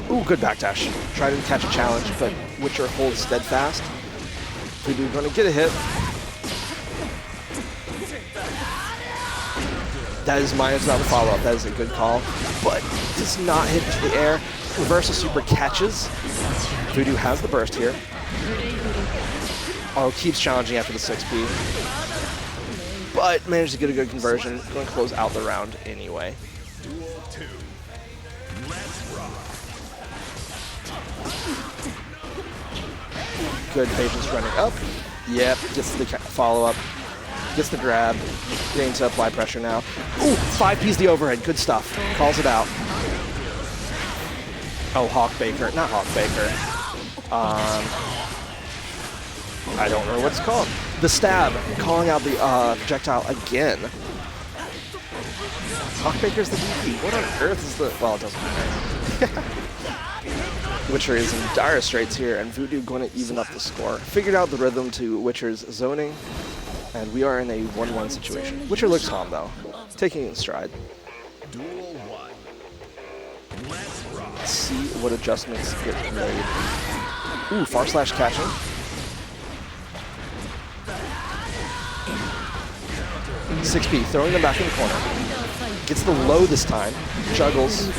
Ooh, good backdash. Try to catch a challenge, but Witcher holds steadfast. Voodoo going to get a hit. That is minus without the follow-up. That is a good call, but does not hit into the air. Reversal super catches. Voodoo has the burst here. Oh, keeps challenging after the 6P. But managed to get a good conversion. Going to close out the round anyway. Good patience running up. Yep, gets the follow-up. Gets the grab. Getting to apply pressure now. Ooh, 5P's the overhead. Good stuff. Calls it out. Oh, Hawk Baker. Not Hawk Baker. I don't remember what it's called. The stab. Calling out the projectile again. Hawk Baker's the DP. What on earth is the... Well, it doesn't matter. Witcher is in dire straits here, and Voodoo going to even up the score. Figured out the rhythm to Witcher's zoning, and we are in a 1-1 situation. Witcher looks calm, though. Taking it in stride. Let's see what adjustments get made. Ooh, far slash catching. $6P, throwing them back in the corner. Gets the low this time. Juggles.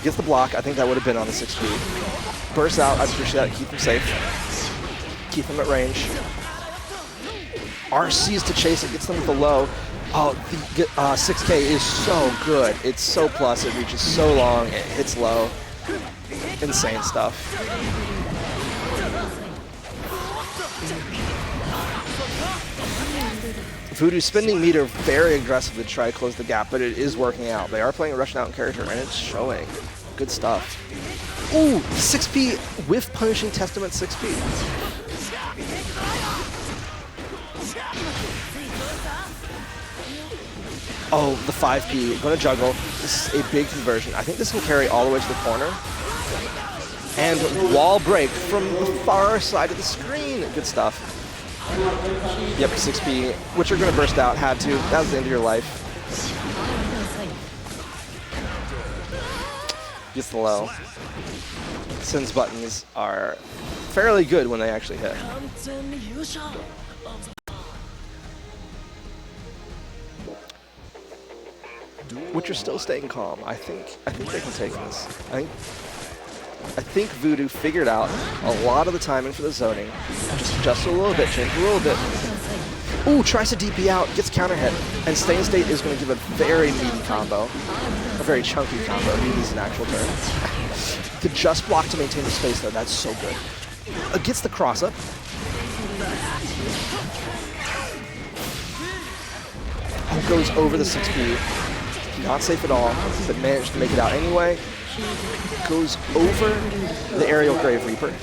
Gets the block. I think that would have been on the 6P. Bursts out. I appreciate that. Keep him safe. Keep him at range. RCs to chase it. Gets them with the low. Oh, the 6K is so good. It's so plus. It reaches so long. It hits low. Insane stuff. Voodoo spending meter very aggressive to try to close the gap, but it is working out. They are playing a Russian out in character, and it's showing. Good stuff. Ooh, 6P with punishing Testament 6P. Oh, the 5P, gonna juggle. This is a big conversion. I think this will carry all the way to the corner. And wall break from the far side of the screen. Good stuff. Yep, 6P, which are going to burst out, had to. That was the end of your life. Gets the low. Sin's buttons are fairly good when they actually hit. Which are still staying calm. I think they can take this. I think Voodoo figured out a lot of the timing for the zoning. Just adjust a little bit, change a little bit. Ooh, tries to DP out, gets counter hit. And Stay in State is going to give a very meaty combo. A very chunky combo. Meaty is an actual term. The just block to maintain the space, though. That's so good. Gets the cross up. Oh, goes over the 6P. Not safe at all, but managed to make it out anyway. Goes over the aerial Grave Reaper.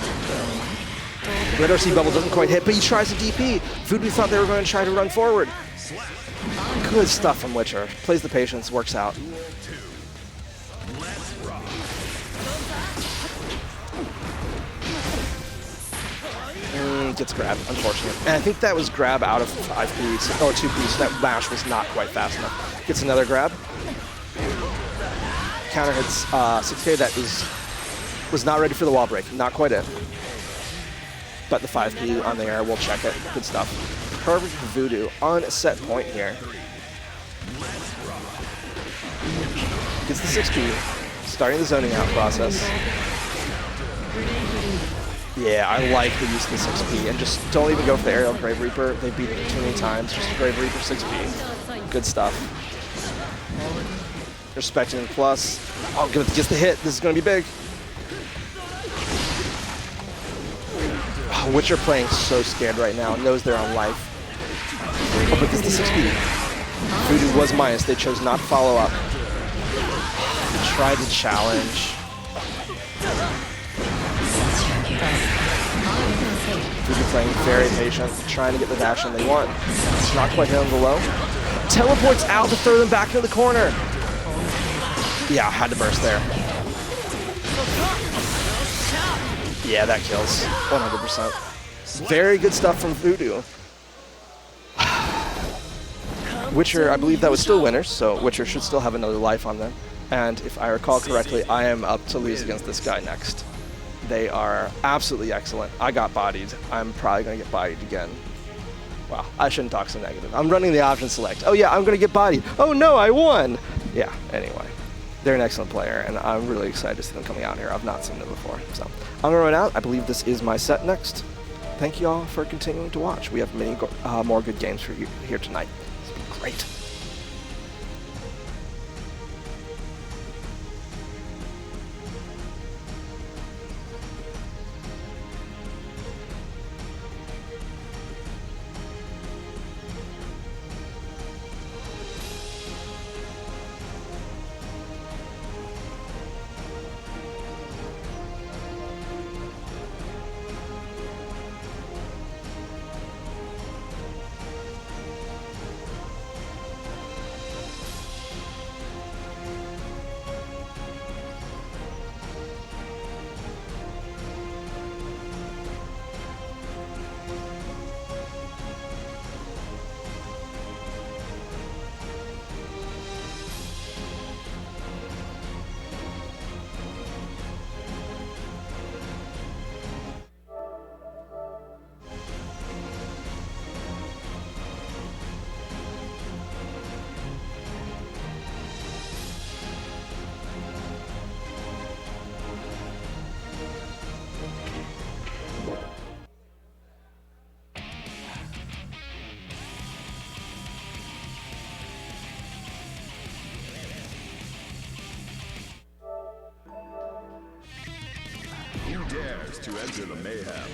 Red RC bubble doesn't quite hit, but he tries to DP. Voodoo thought they were going to try to run forward. Good stuff from Witcher. Plays the patience, works out. Gets grabbed, unfortunate. And I think that was grab out of 5P, or 2P, so that mash was not quite fast enough. Gets another grab. Counter hits 6K that was not ready for the wall break. Not quite it. But the 5P on the air, we'll check it. Good stuff. Perfect for Voodoo on set point here. Gets the 6P, starting the zoning out process. Yeah, I like the use of the 6P, and just don't even go for the aerial Grave Reaper. They've beaten it too many times. Just Grave Reaper 6P. Good stuff. Respecting the plus. Oh, gets the hit. This is going to be big. Oh, Witcher playing so scared right now. Knows they're on life. Oh, but gets the 6P. Voodoo was minus. They chose not to follow up. Tried to challenge. Voodoo playing very patient, trying to get the dash in they want. It's not quite hit on the low. Teleports out to throw them back into the corner. Yeah, had to burst there. Yeah, that kills. 100%. Very good stuff from Voodoo. Witcher, I believe that was still winners, so Witcher should still have another life on them. And if I recall correctly, I am up to lose against this guy next. They are absolutely excellent. I got bodied. I'm probably going to get bodied again. Wow, I shouldn't talk so negative. I'm running the option select. Oh yeah, I'm going to get bodied. Oh no, I won! Yeah, anyway. They're an excellent player, and I'm really excited to see them coming out here. I've not seen them before. So I'm going to run out. I believe this is my set next. Thank you all for continuing to watch. We have many more good games for you here tonight. It's been great. Who dares to enter the mayhem?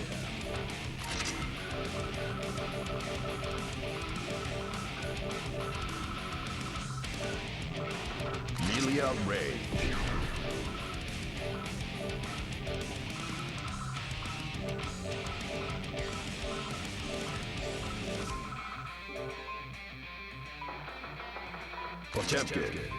Millia Rage. Potemkin.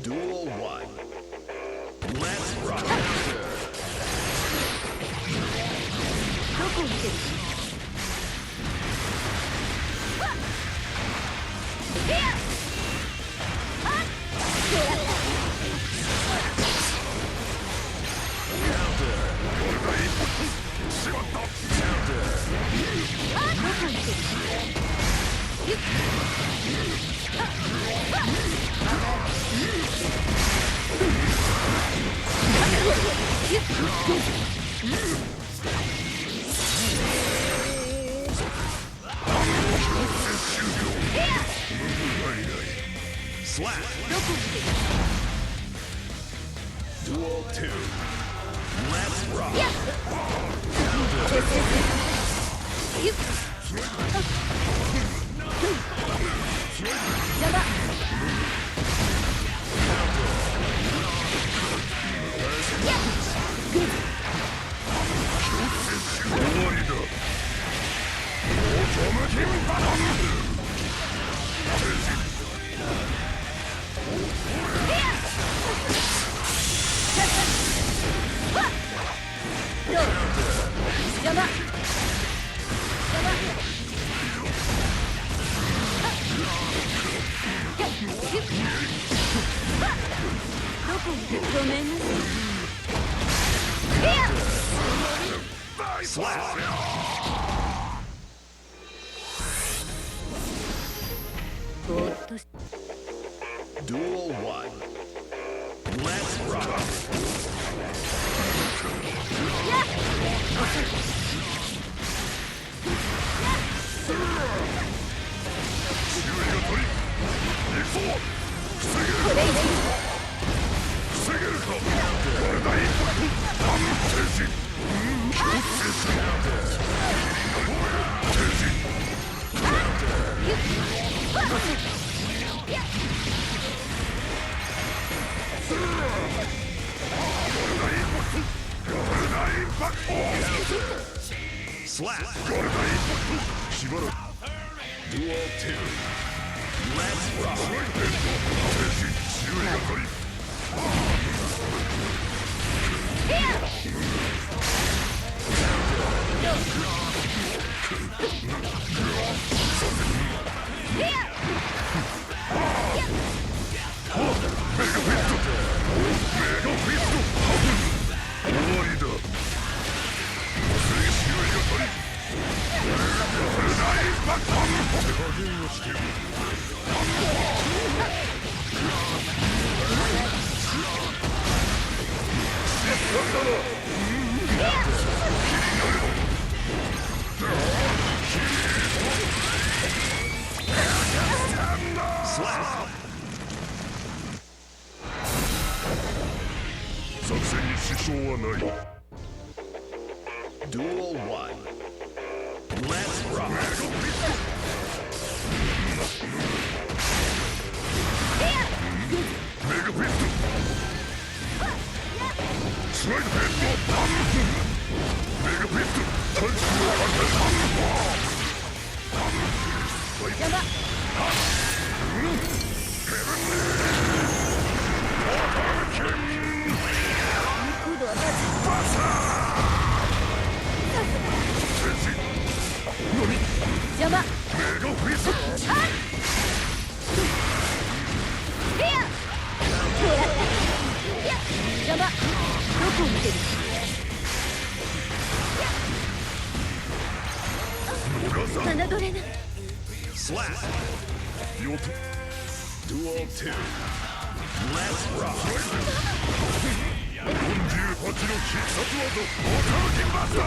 Duel 1. Let's rock. どこ見てるSlap. Duel 2. Let's rock. Slap. Duel 1. Let's rock. Slap. Duel 2. Let's rock. Slap. 作戦に支障はない。Duel 1. Let's rock. Mega Pistol. Slide Head. Mega Pistol. Punch your hunter. Slap. Duel 2. Let's rock. 48の必殺技Potemkinマスタ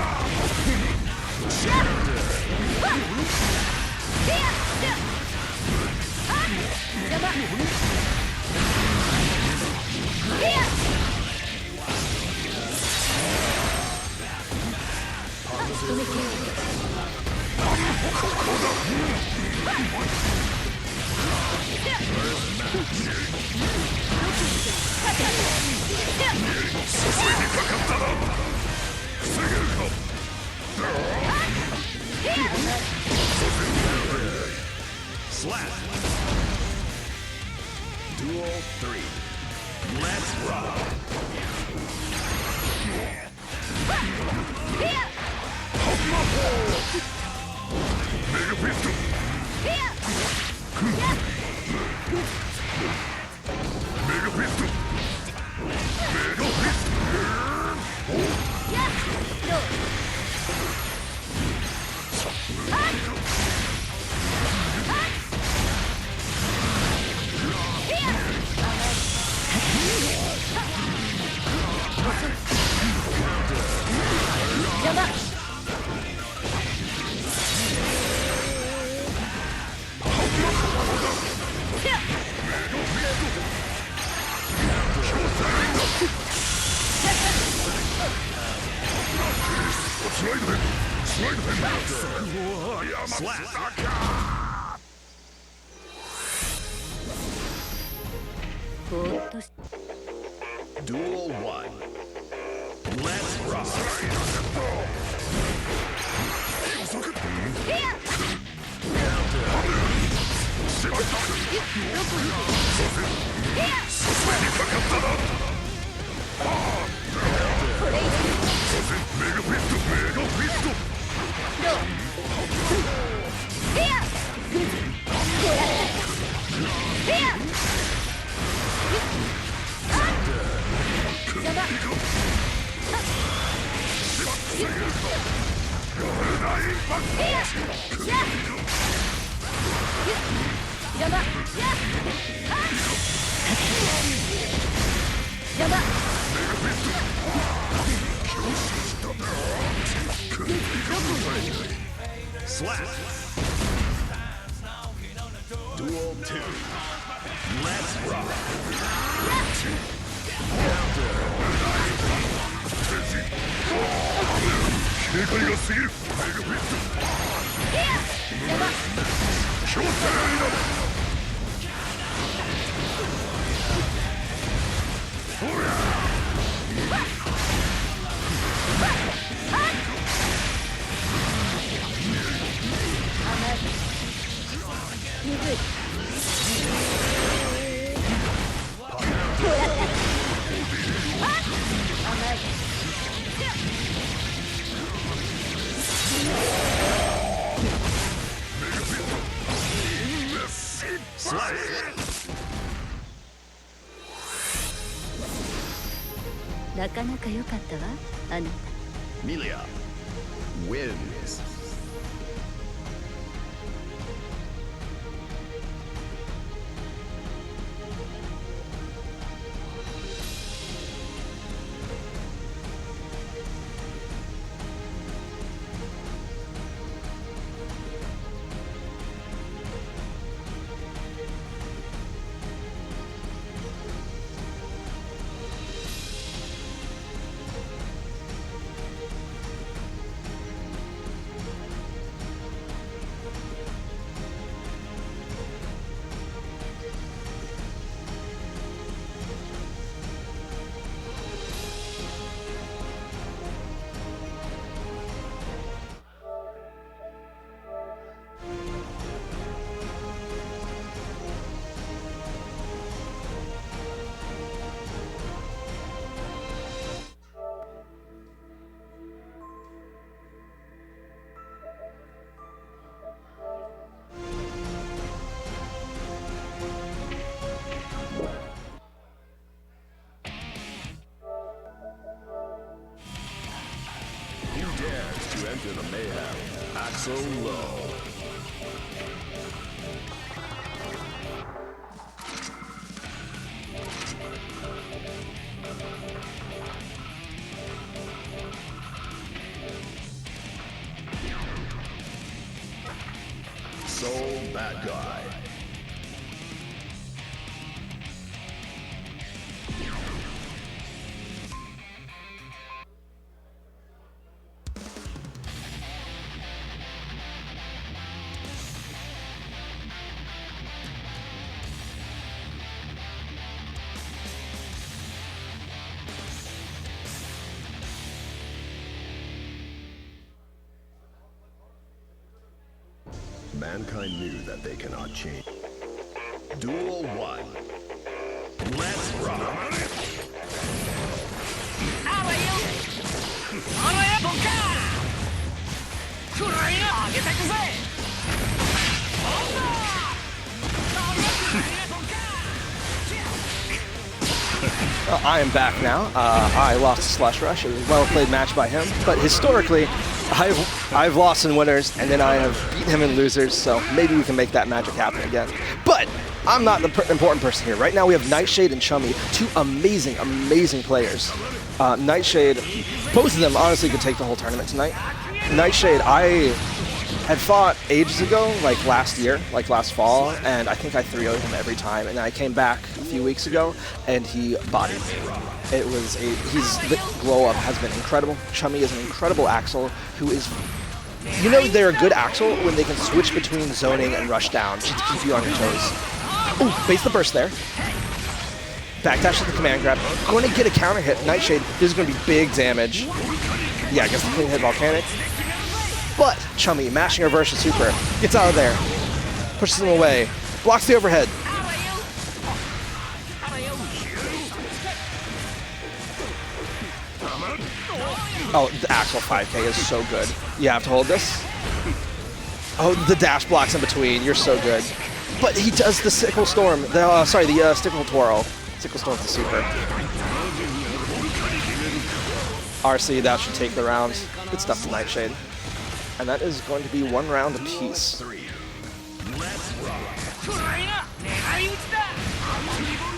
Slap. Duel 3. Let's rock. Mega pistol. Mega pistol. Mega Duel 1. Let's rock. Mega pistol. Mega pistol. Slap. Duel 2. Let's rock. Slap. なかなか良かったわ、あなた。 Millia wins. Who dares to enter the mayhem? Act so low. Soul Bad Guy. Mankind knew that they cannot change. Duel 1. Let's rock! I am back now. I lost to Slush Rush. It was a well-played match by him, but historically, I've lost in winners, and then I have beaten him in losers, so maybe we can make that magic happen again. But I'm not the important person here. Right now we have Nightshade and Chummy, two amazing, amazing players. Nightshade, both of them honestly could take the whole tournament tonight. Nightshade, I had fought ages ago, like last year, like last fall, and I think I 3-0'd him every time, and then I came back a few weeks ago, and he bodied me. It was the glow-up has been incredible. Chummy is an incredible Axel who is, you know they're a good Axel when they can switch between zoning and rush down just to keep you on your toes. Ooh, base the burst there. Backdash to the command grab. Going to get a counter hit. Nightshade, this is going to be big damage. Yeah, I guess the clean hit volcanic. But Chummy, mashing reverse to super, gets out of there, pushes him away, blocks the overhead. Oh, the actual 5K is so good. You have to hold this. Oh, the dash blocks in between. You're so good. But he does the sickle storm. The sickle twirl. Sickle storm to super. RC, that should take the round. Good stuff to Nightshade. And that is going to be 1 round apiece.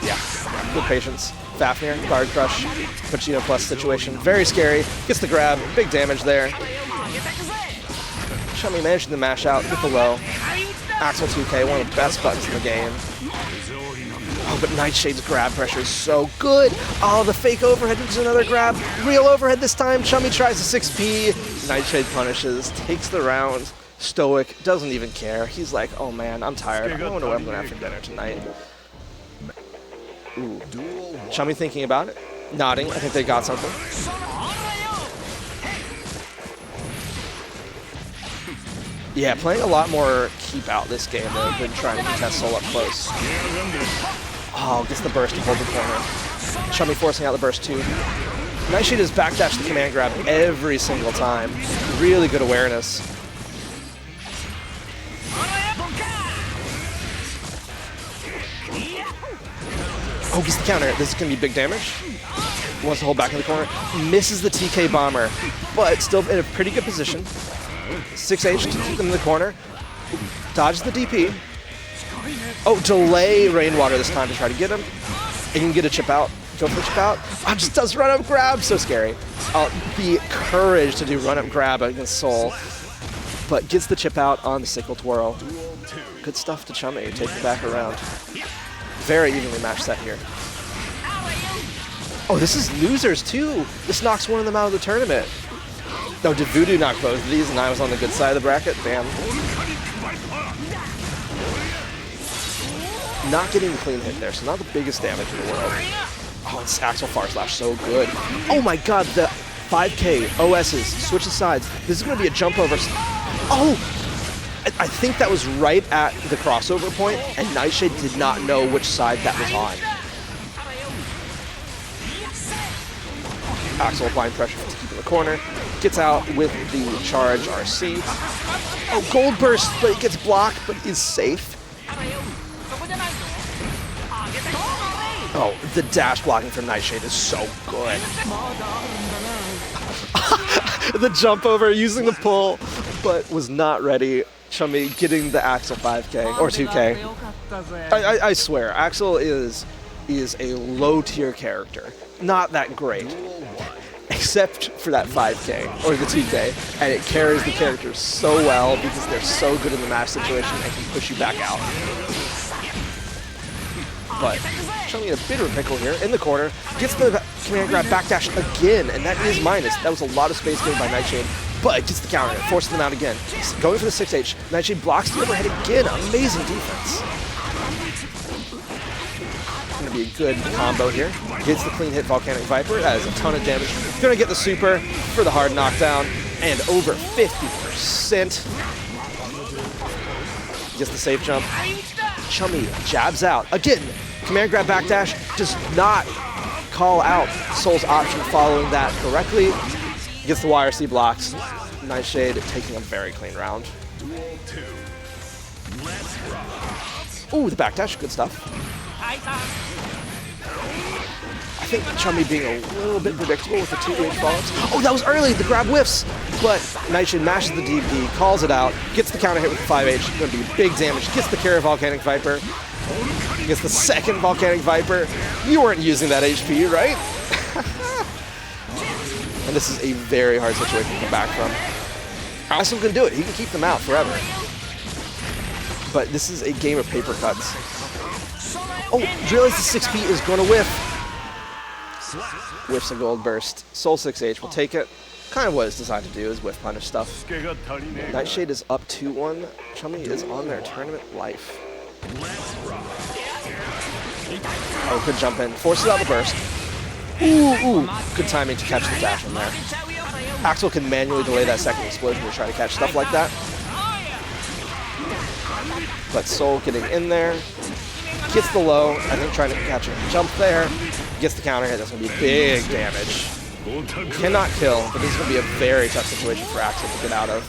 Yeah, good patience. Fafnir, guard crush, Pacino plus situation. Very scary. Gets the grab, big damage there. Chummy managing to mash out with the low. Axel 2K, one of the best buttons in the game. Oh, but Nightshade's grab pressure is so good. Oh, the fake overhead is another grab. Real overhead this time. Chummy tries a 6P. Nightshade punishes, takes the round. Stoic, doesn't even care. He's like, oh man, I'm tired. I don't know what I'm going to have for dinner tonight. Ooh. Chummy thinking about it, nodding. I think they got something. Yeah, playing a lot more keep out this game than been trying to contest soul up close. Oh, gets the burst to hold the corner. Chummy forcing out the burst too. Nightshade is backdash the command grab every single time. Really good awareness. Oh, gets the counter. This is going to be big damage. Wants to hold back in the corner. Misses the TK bomber, but still in a pretty good position. 6H to keep them in the corner. Dodges the DP. Oh, delay Rainwater this time to try to get him. And you can get a chip out. Go for a chip out. Oh, just does run-up grab. So scary. The courage to do run-up grab against Soul. But gets the chip out on the sickle twirl. Good stuff to Chummy. Take it back around. Very evenly matched set here. Oh, this is losers too. This knocks one of them out of the tournament. No, did Voodoo knock both of these and I was on the good side of the bracket? Damn. Not getting the clean hit there, so not the biggest damage in the world. Oh, it's Axel Far Slash, so good. Oh my god, the 5K, OS's, switches sides. This is going to be a jump over. Oh! I think that was right at the crossover point, and Nightshade did not know which side that was on. Axel applying pressure to keep in the corner. Gets out with the charge RC. Oh, gold burst, but he gets blocked, but is safe. Oh, the dash blocking from Nightshade is so good. The jump over, using the pull, but was not ready. Chummy getting the Axel 5K, or 2K. I swear, Axel is a low-tier character. Not that great. except for that 5K or the 2K, and it carries the characters so well because they're so good in the match situation and can push you back out. But Chummy in a bit of a pickle here in the corner, gets the command grab backdash again, and that is minus. That was a lot of space gained by Nightshade, but it gets the counter, it forces them out again. Going for the 6H, Nightshade blocks the overhead again, amazing defense. Gonna be a good combo here. Gets the clean hit Volcanic Viper, that is a ton of damage. Gonna get the super for the hard knockdown, and over 50%. Gets the safe jump. Chummy jabs out. Again, command grab backdash does not call out Soul's option following that correctly. Gets the YRC blocks. Nightshade taking a very clean round. Ooh, the backdash, good stuff. I think Chummy being a little bit predictable with the 2H follow-ups. Oh, that was early, the grab whiffs. But Nightshade mashes the DP, calls it out, gets the counter hit with the 5H, gonna be big damage, gets the carry Volcanic Viper, gets the second Volcanic Viper. You weren't using that HP, right? And this is a very hard situation to come back from. Awesome can do it, he can keep them out forever. But this is a game of paper cuts. Oh, realize the 6P is gonna whiff. Whiffs a gold burst. Soul 6H will take it. Kind of what it's designed to do is whiff punish stuff. Nightshade is up 2-1. Chummy is on their tournament life. Oh, good jump in. Forces out the burst. Ooh, good timing to catch the dash in there. Axel can manually delay that second explosion to try to catch stuff like that. But Soul getting in there. Gets the low, I think trying to catch a jump there. Gets the counter hit, that's going to be big damage. Cannot kill, but this is going to be a very tough situation for Axel to get out of.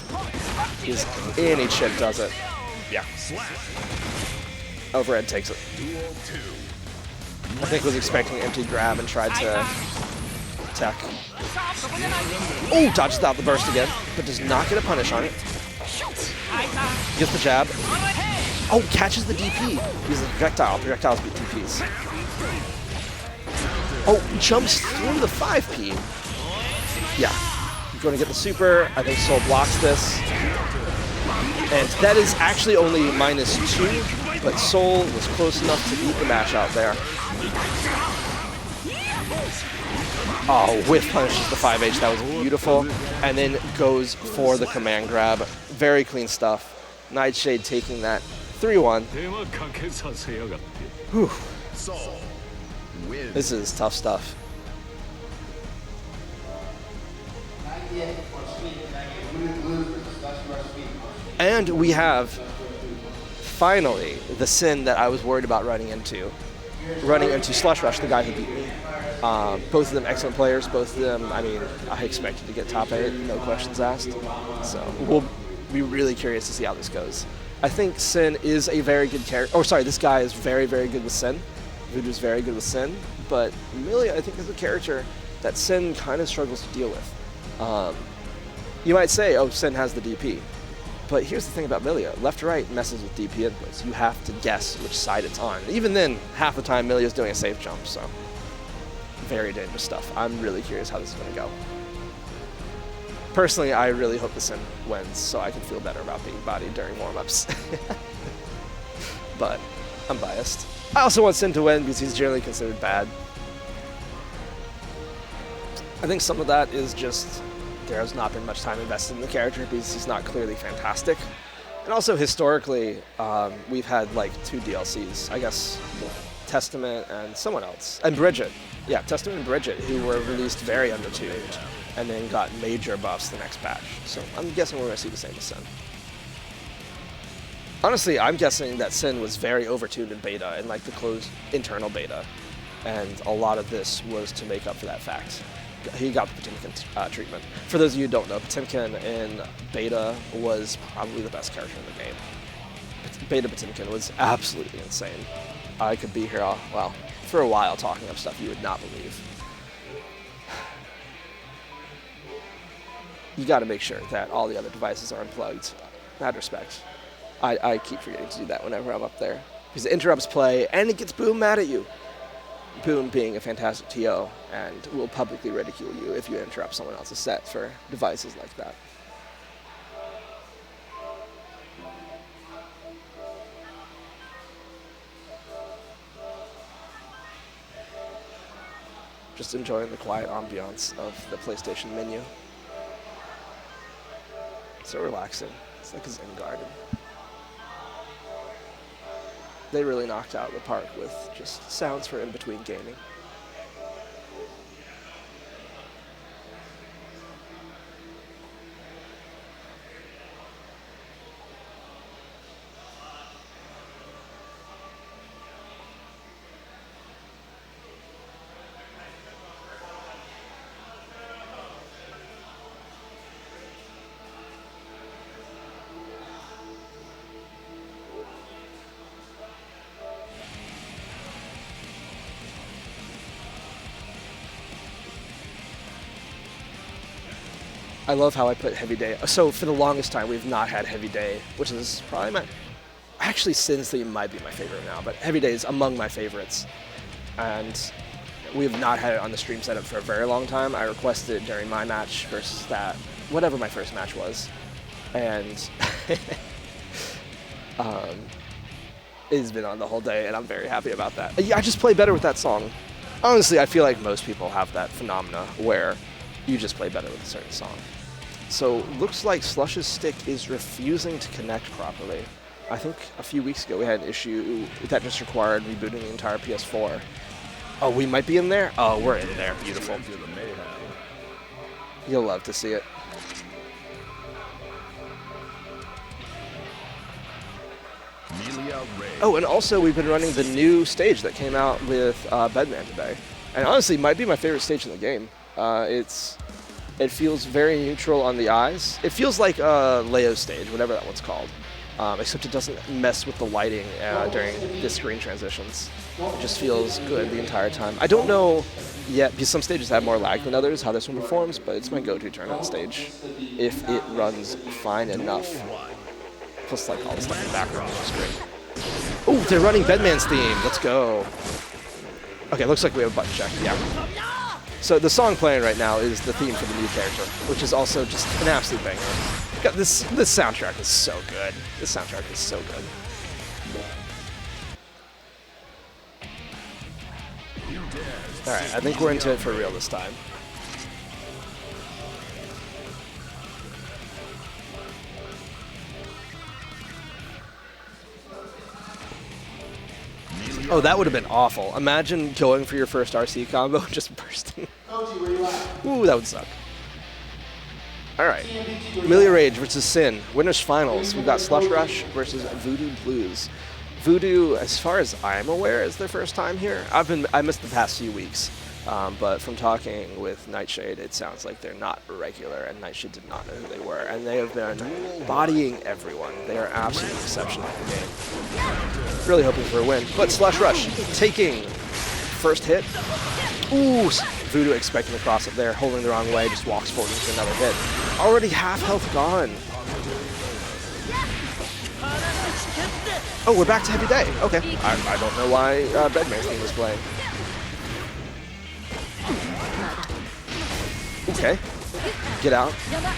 Because any chip does it. Yeah. Overhead takes it. I think was expecting an empty grab and tried to attack. Oh, dodges out the burst again, but does not get a punish on it. Gets the jab. Oh, catches the DP. Uses the projectile. Projectiles beat DPs. Oh, jumps through the 5P. Yeah. Going to get the super. I think Soul blocks this. And that is actually only -2, but Soul was close enough to beat the match out there. Oh, whiff punishes the 5H. That was beautiful. And then goes for the command grab. Very clean stuff. Nightshade taking that 3-1. Whew. This is tough stuff. And we have, finally, the sin that I was worried about running into. Running into Slush the guy who beat me. Both of them excellent players. Both of them, I mean, I expected to get top 8, no questions asked. So we'll be really curious to see how this goes. I think Sin is a very good character. Oh, sorry, this guy is very, very good with Sin. Voodoo's very good with Sin. But Millia, I think, is a character that Sin kind of struggles to deal with. You might say, oh, Sin has the DP. But here's the thing about Millia. Left to right messes with DP inputs. You have to guess which side it's on. Even then, half the time, Millia's doing a safe jump, so very dangerous stuff. I'm really curious how this is going to go. Personally, I really hope the Sin wins so I can feel better about being bodied during warm-ups. But I'm biased. I also want Sin to win because he's generally considered bad. I think some of that is just there has not been much time invested in the character because he's not clearly fantastic. And also historically, we've had like 2 DLCs, I guess Testament and someone else. And Bridget. Yeah, Testament and Bridget, who were released very undertuned and then got major buffs the next patch. So I'm guessing we're going to see the same with Sin. Honestly, I'm guessing that Sin was very overtuned in beta, in like the closed internal beta. And a lot of this was to make up for that fact. He got the Potemkin treatment. For those of you who don't know, Potemkin in beta was probably the best character in the game. Beta Potemkin was absolutely insane. I could be here, well, for a while talking up stuff you would not believe. You got to make sure that all the other devices are unplugged. Mad respect. I keep forgetting to do that whenever I'm up there. Because it interrupts play, and it gets boom mad at you. Boom being a fantastic TO and will publicly ridicule you if you interrupt someone else's set for devices like that. Just enjoying the quiet ambiance of the PlayStation menu. So relaxing. It's like a Zen garden. They really knocked out the park with just sounds for in-between gaming. I love how I put Heavy Day. So for the longest time, we've not had Heavy Day, which is probably my... Actually, Sin's theme might be my favorite now, but Heavy Day is among my favorites. And we have not had it on the stream setup for a very long time. I requested it during my match versus that, whatever my first match was. And it's been on the whole day, and I'm very happy about that. Yeah, I just play better with that song. Honestly, I feel like most people have that phenomena where you just play better with a certain song. So looks like Slush's stick is refusing to connect properly. I think a few weeks ago we had an issue that just required rebooting the entire PS4. Oh, we might be in there? Oh, we're in there. Beautiful. You'll love to see it. Oh, and also we've been running the new stage that came out with Bedman today. And honestly, might be my favorite stage in the game. It feels very neutral on the eyes. It feels like Leo's stage, whatever that one's called. Except it doesn't mess with the lighting during the screen transitions. It just feels good the entire time. I don't know yet, because some stages have more lag than others, how this one performs, but it's my go-to tournament stage if it runs fine enough. Plus, like, all the stuff in the background is great. Oh, they're running Bedman's theme. Let's go. Okay, looks like we have a button check. Yeah. So the song playing right now is the theme for the new character, which is also just an absolute banger. God, this soundtrack is so good. This soundtrack is so good. All right, I think we're into it for real this time. Oh, that would have been awful. Imagine going for your first RC combo and just bursting. Ooh, that would suck. All right. Millia Rage versus Sin. Winners finals. We've got Slush Rush versus Voodoo Blues. Voodoo, as far as I'm aware, is their first time here. I missed the past few weeks, but from talking with Nightshade, it sounds like they're not regular, and Nightshade did not know who they were, and they have been bodying everyone. They are absolutely exceptional at the game. Really hoping for a win, but Slush Rush taking first hit. Ooh, Voodoo expecting to cross it there, holding the wrong way, just walks forward into another hit. Already half health gone. Oh, we're back to Heavy Day. Okay. I don't know why Bedman's theme was playing. Okay. Get out.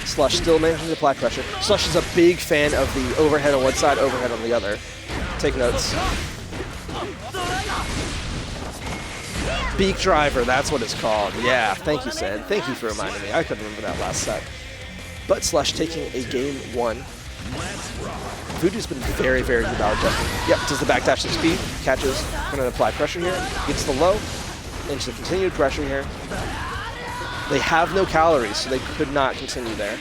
Slush still managing to apply pressure. Slush is a big fan of the overhead on one side, overhead on the other. Take notes. Beak Driver, that's what it's called. Yeah, thank you, Sid. Thank you for reminding me. I couldn't remember that last set. But Slush taking a game one. Voodoo's been very, very good about adjusting. Yep, does the backdash to speed, catches, going to apply pressure here, gets the low, into the continued pressure here. They have no calories, so they could not continue there.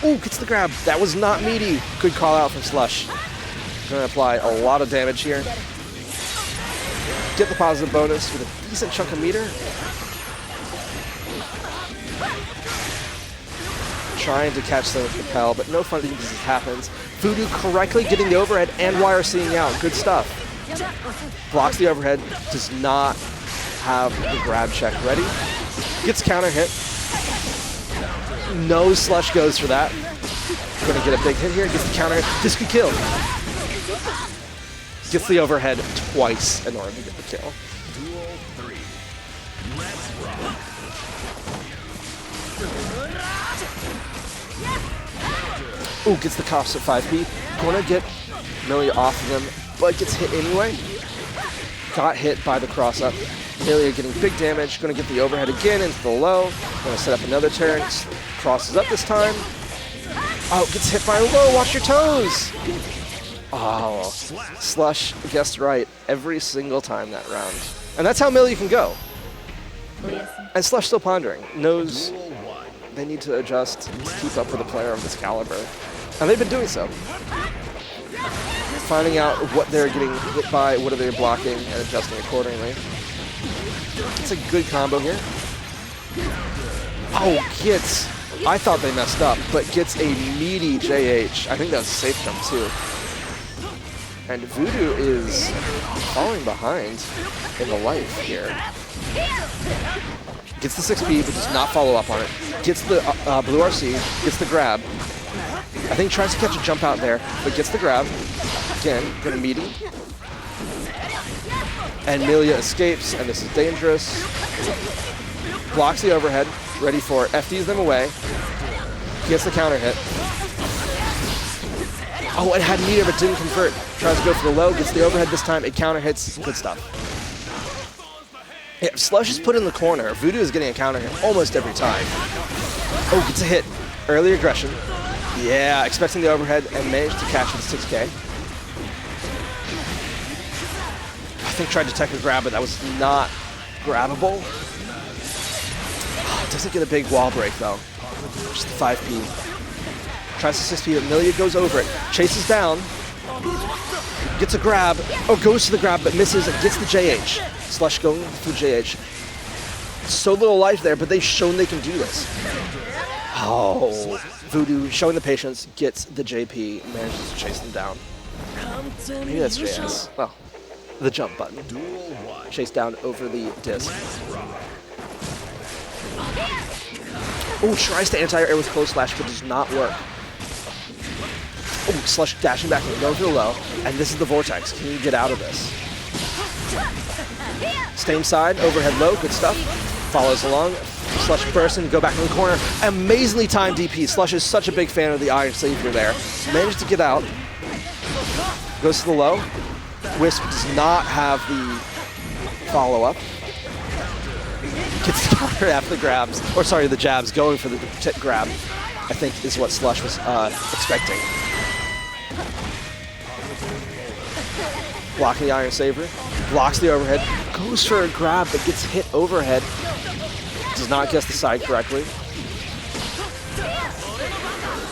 Ooh, gets the grab. That was not meaty. Good call out from Slush. Going to apply a lot of damage here. Get the positive bonus with a decent chunk of meter. Trying to catch them with Propel, but no fun because it happens. Voodoo correctly getting the overhead and YRCing out. Good stuff. Blocks the overhead, does not have the grab check ready. Gets counter hit. No Slush goes for that. Gonna get a big hit here, gets the counter hit. This could kill. Gets the overhead twice in order to get the kill. Duel 3. Let's rock. Ooh, gets the cops at 5p. Gonna get Millia off of him, but gets hit anyway. Got hit by the cross up. Millia getting big damage. Gonna get the overhead again into the low. Gonna set up another turn. Crosses up this time. Oh, gets hit by a low. Watch your toes. Oh, Slush guessed right every single time that round. And that's how Millia can go. And Slush still pondering. Knows they need to adjust to keep up with a player of this caliber. And they've been doing so. Finding out what they're getting hit by, what are they blocking, and adjusting accordingly. It's a good combo here. Oh, gets... I thought they messed up, but gets a meaty JH. I think that's a safe jump, too. And Voodoo is falling behind in the life here. Gets the 6P, but does not follow up on it. Gets the blue RC, gets the grab. I think tries to catch a jump out there, but gets the grab. Again, gonna meaty. And Millia escapes, and this is dangerous. Blocks the overhead, ready for it. FDs them away. Gets the counter hit. Oh, it had meter, but didn't convert. Tries to go for the low, gets the overhead this time. It counter hits. Good stuff. Yeah, Slush is put in the corner. Voodoo is getting a counter hit almost every time. Oh, gets a hit. Early aggression. Yeah, expecting the overhead and managed to catch with 6K. I think tried to tech a grab, but that was not grabbable. Doesn't get a big wall break though. Just the 5P. Tries to 6P, but Millia goes over it. Chases down. Gets a grab. Oh, goes to the grab, but misses and gets the JH. Slush going for JH. So little life there, but they've shown they can do this. Oh, Voodoo showing the patience, gets the JP, manages to chase them down. Maybe that's JS. Well, the jump button. Chase down over the disc. Oh, tries to anti-air with close slash, but does not work. Oh, Slush dashing back and going for the low. And this is the vortex. Can you get out of this? Same side, overhead low, good stuff. Follows along. Slush bursts and go back in the corner. Amazingly timed DP. Slush is such a big fan of the Iron Savior there. Managed to get out. Goes to the low. Wisp does not have the follow-up. Gets the counter after the grabs. Or sorry, the jabs. Going for the grab, I think, is what Slush was expecting. Blocking the Iron Saber. Blocks the overhead. Goes for a grab, but gets hit overhead. Does not guess the side correctly.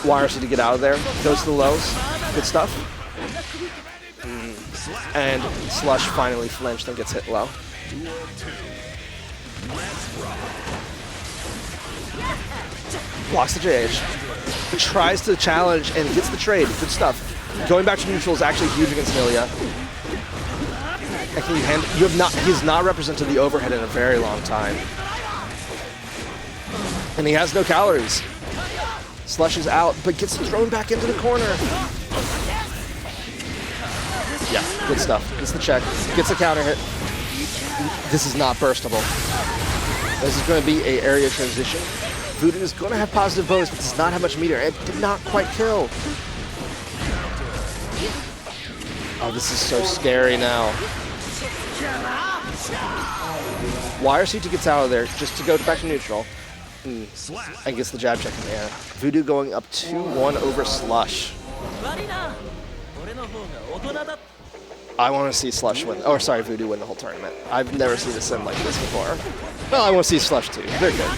YRC to get out of there. Goes to the lows. Good stuff. And Slush finally flinched and gets hit low. Blocks the JH. Tries to challenge and gets the trade. Good stuff. Going back to neutral is actually huge against Millia. And can you handle? You have not. He has not represented the overhead in a very long time. And he has no calories. Slush is out, but gets thrown back into the corner. Yeah, good stuff. Gets the check. Gets a counter hit. This is not burstable. This is going to be an area transition. Voodoo is going to have positive bonus, but does not have much meter. It did not quite kill. Oh, this is so scary now. YRC2 gets out of there just to go back to neutral. And gets the jab check in the air. Voodoo going up 2-1 over Slush. I want to see Slush win. Oh, sorry, Voodoo win the whole tournament. I've never seen a sim like this before. Well, I want to see Slush too. They're good.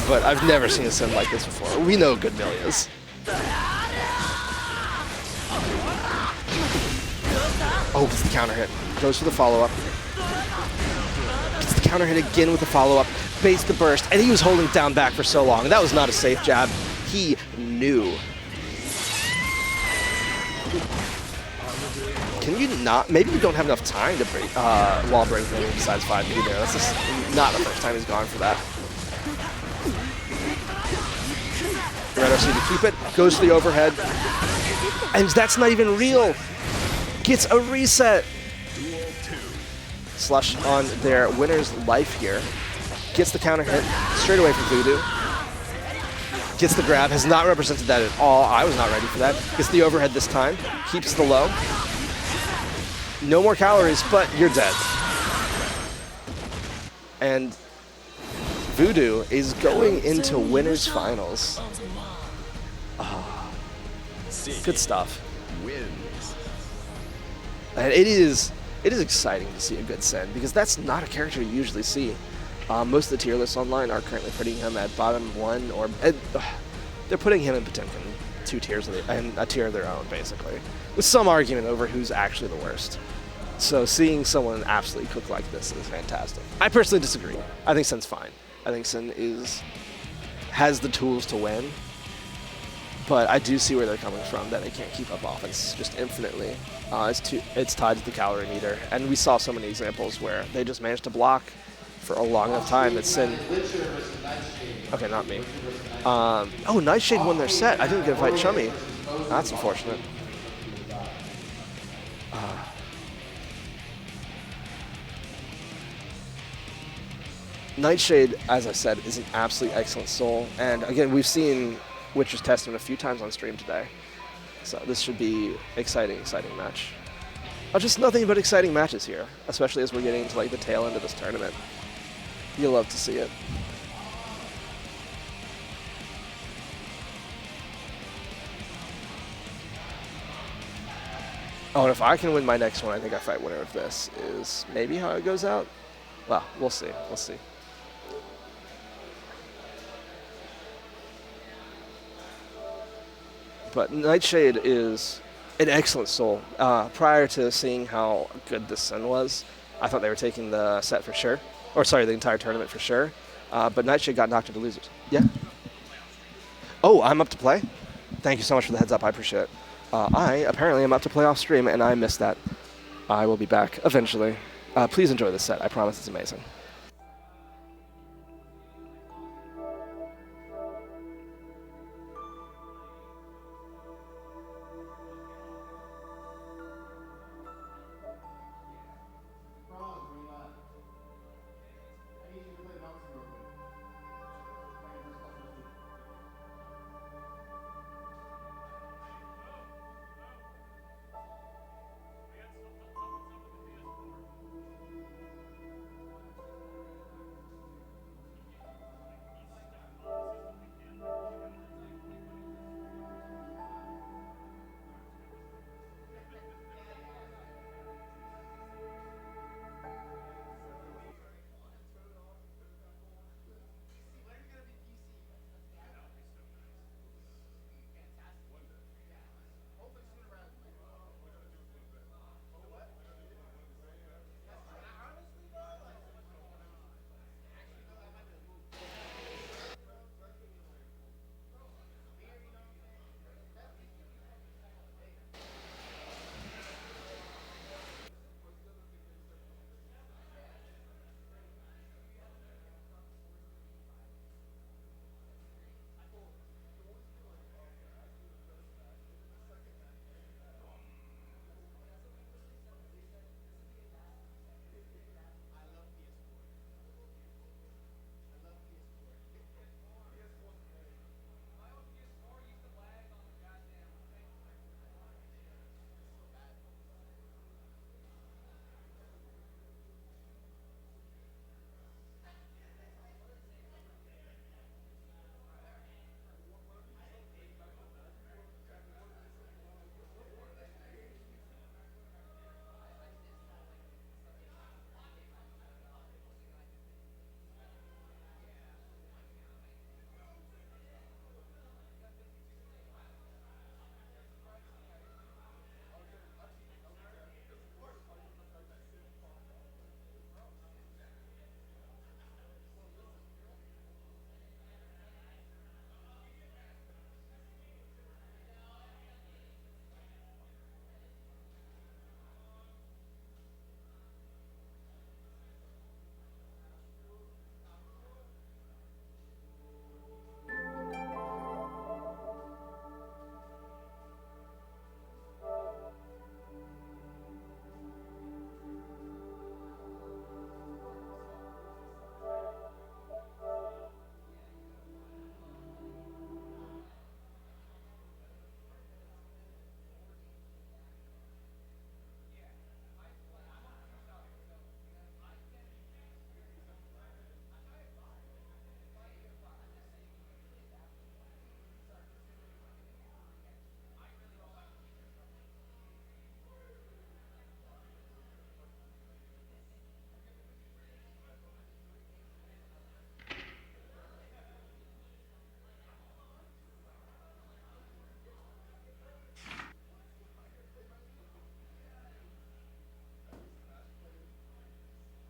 But I've never seen a sim like this before. We know good Millias. Oh, gets the counter hit. Goes for the follow-up. Gets the counter hit again with the follow-up. Baits the burst. And he was holding down back for so long. That was not a safe jab. He knew. Can you not? Maybe you don't have enough time to break, wall break anything besides 5P there. That's just not the first time he's gone for that. Red RC to keep it. Goes to the overhead. And that's not even real. Gets a reset. Slush on their winner's life here. Gets the counter hit straight away from Voodoo. Gets the grab, has not represented that at all. I was not ready for that. Gets the overhead this time, keeps the low. No more calories, but you're dead. And Voodoo is going into winners finals. Good stuff. And it is exciting to see a good Sen, because that's not a character you usually see. Most of the tier lists online are currently putting him at bottom 1, or they're putting him in Potemkin 2 tiers and a tier of their own, basically, with some argument over who's actually the worst. So seeing someone absolutely cook like this is fantastic. I personally disagree. I think Sen's fine. I think Sen has the tools to win, but I do see where they're coming from, that they can't keep up offense just infinitely. It's tied to the calorie meter, and we saw so many examples where they just managed to block for a long enough time that Sen... Okay, not me. Oh, Nightshade won their set. I didn't get to fight Chummy. That's unfortunate. Nightshade, as I said, is an absolutely excellent soul. And again, we've seen Witcher's Testament a few times on stream today. So this should be exciting match. Just nothing but exciting matches here, especially as we're getting to like the tail end of this tournament. You'll love to see it. Oh, and if I can win my next one, I think I fight winner of this is maybe how it goes out. Well, we'll see. We'll see. But Nightshade is an excellent soul. Prior to seeing how good this Sen was, I thought they were taking the set for sure. Or sorry, the entire tournament for sure. But Nightshade got knocked into losers. Yeah? Oh, I'm up to play? Thank you so much for the heads up. I appreciate it. I apparently am up to play off stream, and I missed that. I will be back eventually. Please enjoy this set. I promise it's amazing.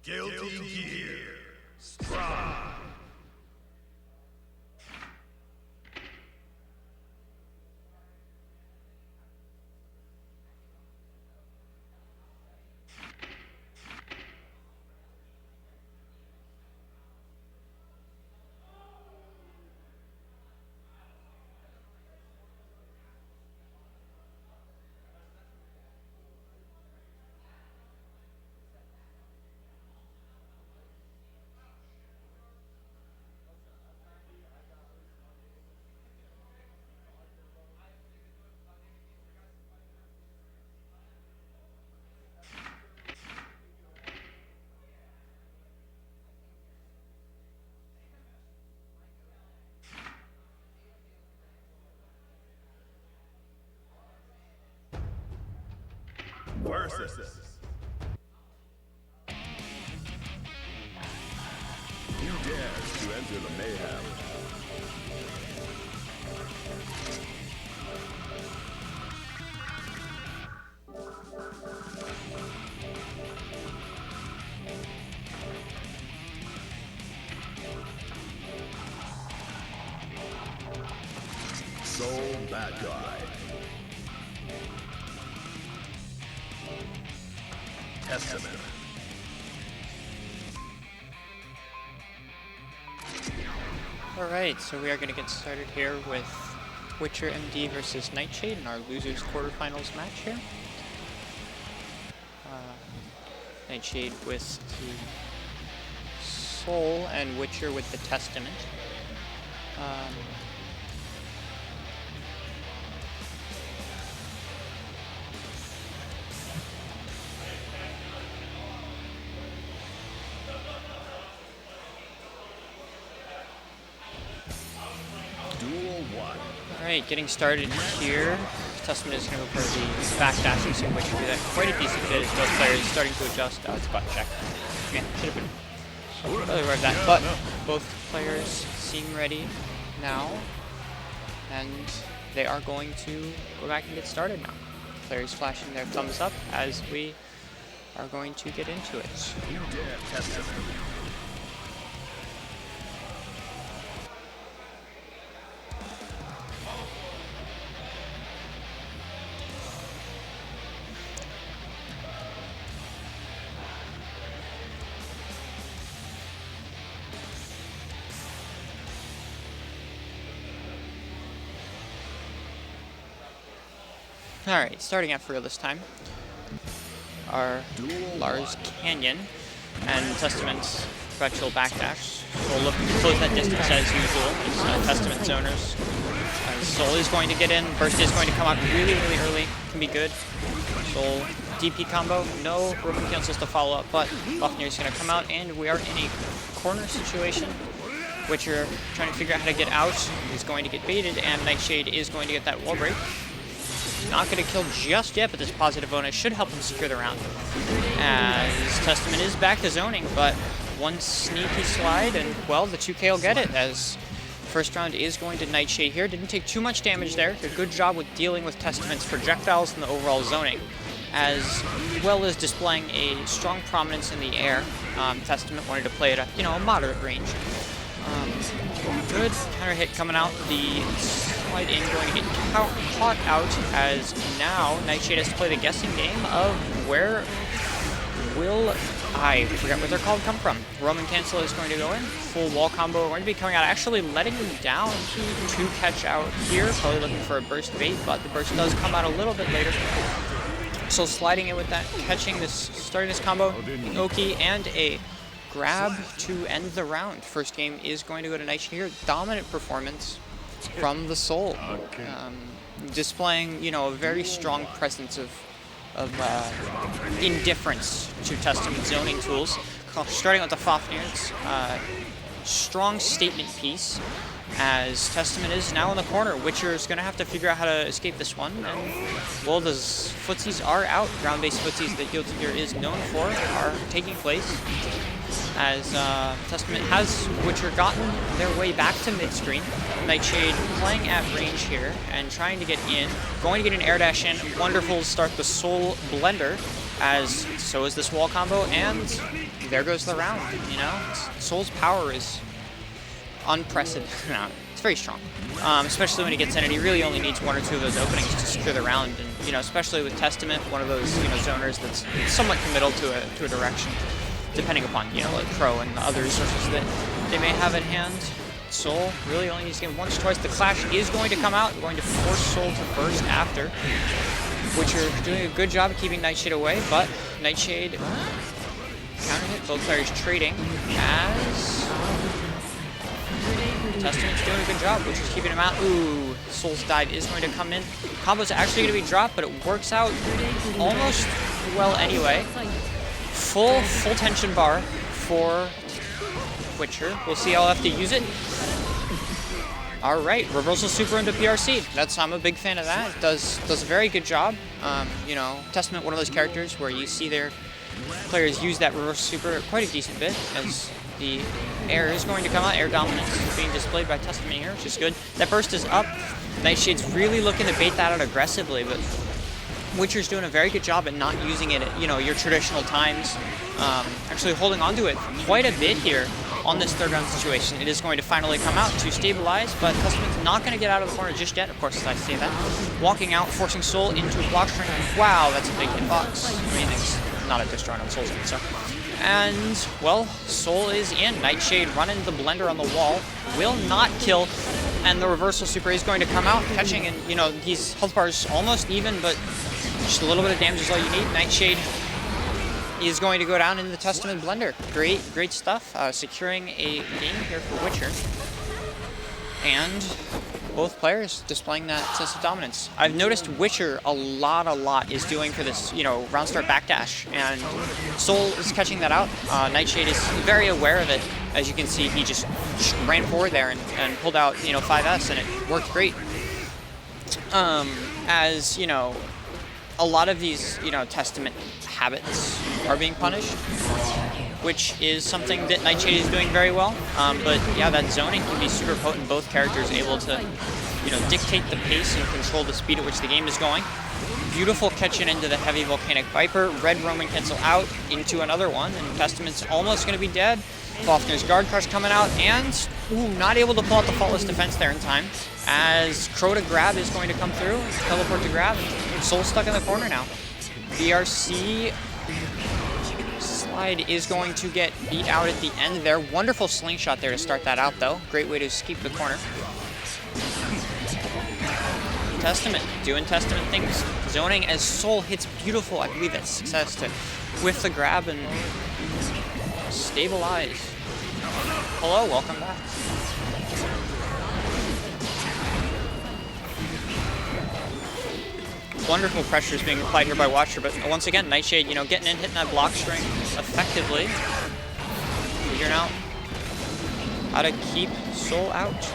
Guilty Gear Strive. Versus. Who dares to enter the mayhem? Soul Bad Guy. Testament. Alright, so we are going to get started here with Witcher MD versus Nightshade in our losers quarterfinals match here. Nightshade with the Soul and Witcher with the Testament. Alright, getting started here. Testament is going to go for the backdashing, so Witcher do that quite a decent bit as both players starting to adjust. Oh, it's butt check. Yeah, should have been really aware of that. But both players seem ready now, and they are going to go back and get started now. Players flashing their thumbs up as we are going to get into it. Alright, starting out for real this time are Lars Canyon and Testament's Retchel Backdash. Soul looking to close that distance as usual. Testament zoners. Soul is going to get in. Burst is going to come out really, really early. Can be good. Soul DP combo. No broken cancels to follow up, but Fafnir is going to come out, and we are in a corner situation. Witcher trying to figure out how to get out. He's going to get baited, and Nightshade is going to get that wall break. Not going to kill just yet, but this positive bonus should help him secure the round. As Testament is back to zoning, but one sneaky slide, and well, the 2K will get it, as first round is going to Nightshade here. Didn't take too much damage there. Did a good job with dealing with Testament's projectiles and the overall zoning, as well as displaying a strong prominence in the air. Testament wanted to play at a moderate range. Good counter hit coming out. The slide in going to get caught out, as now Nightshade has to play the guessing game of where will, I forget what they're called, come from. Roman cancel is going to go in. Full wall combo going to be coming out, actually letting him down to catch out here. Probably looking for a burst bait, but the burst does come out a little bit later. So sliding in with that, catching this, starting this combo, Oki, and a grab to end the round. First game is going to go to Nightshade here. Dominant performance from the Soul. Displaying, a very strong presence of indifference to Testament zoning tools. Starting with the Fafnir's strong statement piece, as Testament is now in the corner. Witcher is going to have to figure out how to escape this one, and well, the footsies are out. Ground-based footsies that Guilty Gear is known for are taking place, as Testament has Witcher gotten their way back to mid-screen. Nightshade playing at range here and trying to get in. Going to get an air dash in. Wonderful to start the Soul Blender, as so is this wall combo, and there goes the round, you know? Soul's power is unprecedented. No, it's very strong, especially when he gets in, and he really only needs 1 or 2 of those openings to secure the round. And you know, especially with Testament, one of those zoners that's somewhat committal to a direction, depending upon like Crow and the other resources that they may have at hand. Soul really only needs to get once, twice. The Clash is going to come out, going to force Soul to burst after, which are doing a good job of keeping Nightshade away, but Nightshade counter hit, both players trading as Testament's doing a good job, which is keeping him out. Ooh, Soul's dive is going to come in. Combo's actually going to be dropped, but it works out almost well anyway. Full tension bar for Witcher. We'll see how I'll have to use it. All right, reversal super into PRC. I'm a big fan of that. It does a very good job. You know, Testament, one of those characters where you see their players use that reversal super quite a decent bit, as the air is going to come out. Air dominance is being displayed by Testament here, which is good. That burst is up. Nightshade's really looking to bait that out aggressively, but Witcher's doing a very good job at not using it at, your traditional times. Actually holding on to it quite a bit here on this third round situation. It is going to finally come out to stabilize, but Testament's not going to get out of the corner just yet. Of course, as I say that. Walking out, forcing Soul into a block string. Wow, that's a big hitbox. I mean, it's not a destroy on Soul's end, so. And, well, Soul is in. Nightshade running the blender on the wall. Will not kill. And the reversal super is going to come out, catching, and, these health bars almost even, but just a little bit of damage is all you need. Nightshade is going to go down in the Testament blender. Great stuff. Securing a game here for Witcher. And both players displaying that sense of dominance. I've noticed Witcher a lot is doing for this, round start backdash, and Soul is catching that out. Nightshade is very aware of it. As you can see, he just ran forward there and pulled out, 5S, and it worked great. As, a lot of these, Testament habits are being punished, which is something that Nightshade is doing very well. But yeah, that zoning can be super potent. Both characters able to, dictate the pace and control the speed at which the game is going. Beautiful catching into the heavy Volcanic Viper. Red Roman cancel out into another one, and Testament's almost going to be dead. Fafnir's Guard Crush coming out, and not able to pull out the Faultless Defense there in time, as Crow to grab is going to come through. Teleport to grab, and Soul stuck in the corner now. BRC slide is going to get beat out at the end there. Wonderful slingshot there to start that out, though. Great way to escape the corner. Testament doing Testament things. Zoning as Soul hits beautiful, I believe that's success to whiff the grab and stabilize. Hello, welcome back. Wonderful pressure is being applied here by Watcher, but once again, Nightshade, getting in, hitting that block string effectively. Figuring out how to keep Soul out.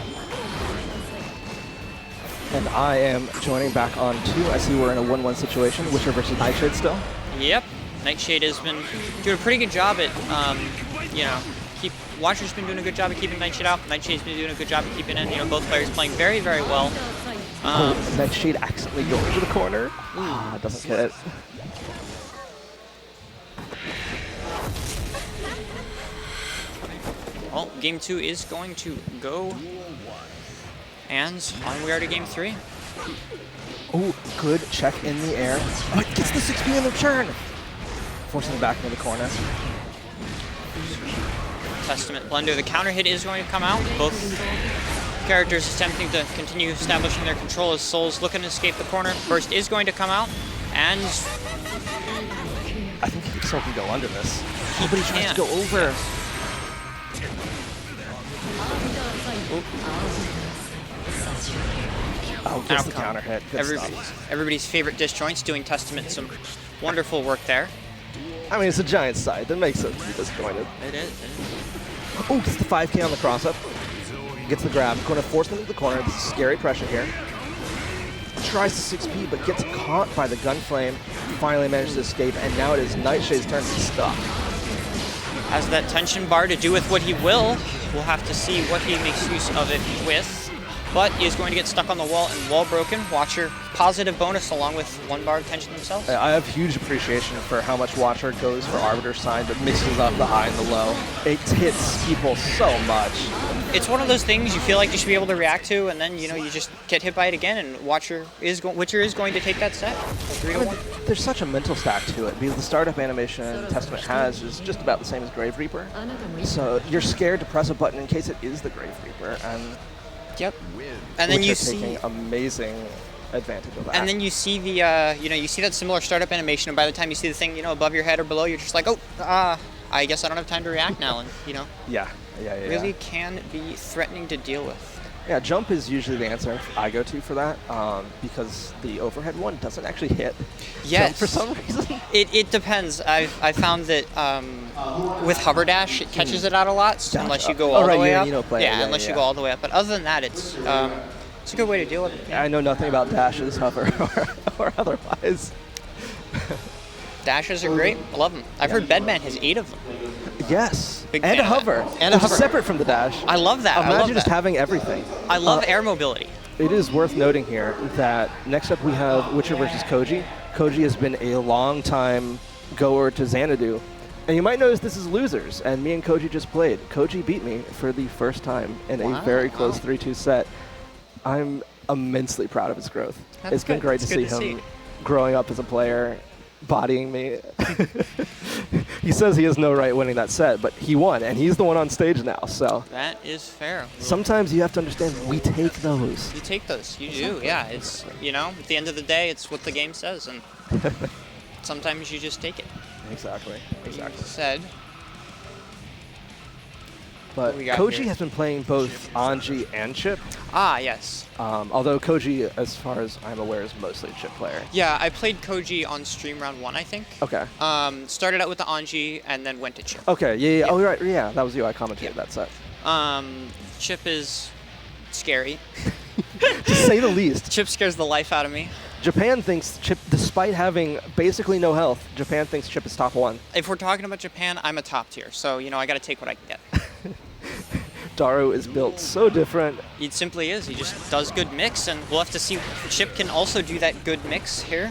And I am joining back on 2. I see we're in a 1-1 situation, Witcher versus Nightshade still. Yep, Nightshade has been doing a pretty good job at, Watcher's been doing a good job of keeping Nightshade out. Nightshade's been doing a good job of keeping in. Both players playing very well. Nightshade accidentally going to the corner. Doesn't get it. Well, game 2 is going to go. And on we are to game 3. Oh, good check in the air. Oh, it gets the 6P in the return. Forcing it back into the corner. Testament blender. The counter hit is going to come out. Both characters attempting to continue establishing their control as Soul's looking to escape the corner. Burst is going to come out, and I think Soul can go under this. Nobody tries to go over. Oh, gets the counter hit. Good stuff. Everybody's favorite disjoints doing Testament some wonderful work there. I mean, it's a giant side. That makes it disjointed. It is. Oh, gets the 5K on the cross-up. Gets the grab. Going to force them into the corner. This is scary pressure here. Tries the 6P, but gets caught by the gunflame. Finally manages to escape, and now it is Nightshade's turn to be stuck. Has that tension bar to do with what he will. We'll have to see what he makes use of it with. but is going to get stuck on the wall and wall broken. Watcher, positive bonus along with 1 bar of tension themselves. I have huge appreciation for how much Watcher goes for Arbiter Sign, but mixes up the high and the low. It hits people so much. It's one of those things you feel like you should be able to react to, and then, you know, you just get hit by it again, and Witcher is going to take that set. 3-1. There's such a mental stack to it, because the startup animation Testament has is just about the same as Grave Reaper. So you're scared to press a button in case it is the Grave Reaper, and yep. And then you see taking amazing advantage of that. And then you see the, you see that similar startup animation, and by the time you see the thing, above your head or below, you're just like, oh, I guess I don't have time to react now, and Yeah. really can be threatening to deal with. Yeah, jump is usually the answer I go to for that, because the overhead one doesn't actually hit. Yes. Jump for some reason. It depends. I found that with hover dash, it catches it out a lot, unless you go all the way up. Unless you go all the way up. But other than that, it's a good way to deal with it. I know nothing about dashes, hover, or otherwise. Dashes are great. I love them. I've heard Bedman has 8 of them. Yes. Big and fan a of hover. that. And a hover. Separate from the dash. I love that. Imagine just having everything. I love air mobility. It is worth noting here that next up we have Witcher versus Koji. Koji has been a long time goer to Xanadu. And you might notice this is losers, and me and Koji just played. Koji beat me for the first time in a very close 3-2 set. I'm immensely proud of his growth. It's been great to see him growing up as a player, bodying me. He says he has no right winning that set, but he won, and he's the one on stage now, so. That is fair. Sometimes you have to understand, we take those. You take those. You do, yeah. It's, at the end of the day, it's what the game says, and sometimes you just take it. Exactly. Said. But Koji has been playing both Anji and Chipp. Ah, yes. Although Koji, as far as I'm aware, is mostly a Chipp player. Yeah, I played Koji on stream round 1, I think. Okay. Started out with the Anji and then went to Chipp. Okay, yeah. Oh, right, yeah, that was you. I commentated that set. Chipp is scary. To say the least. Chipp scares the life out of me. Japan thinks Chipp, despite having basically no health, Japan thinks Chipp is top 1. If we're talking about Japan, I'm a top tier, so, I got to take what I can get. Daru is built so different. He simply is. He just does good mix, and we'll have to see if Chipp can also do that good mix here.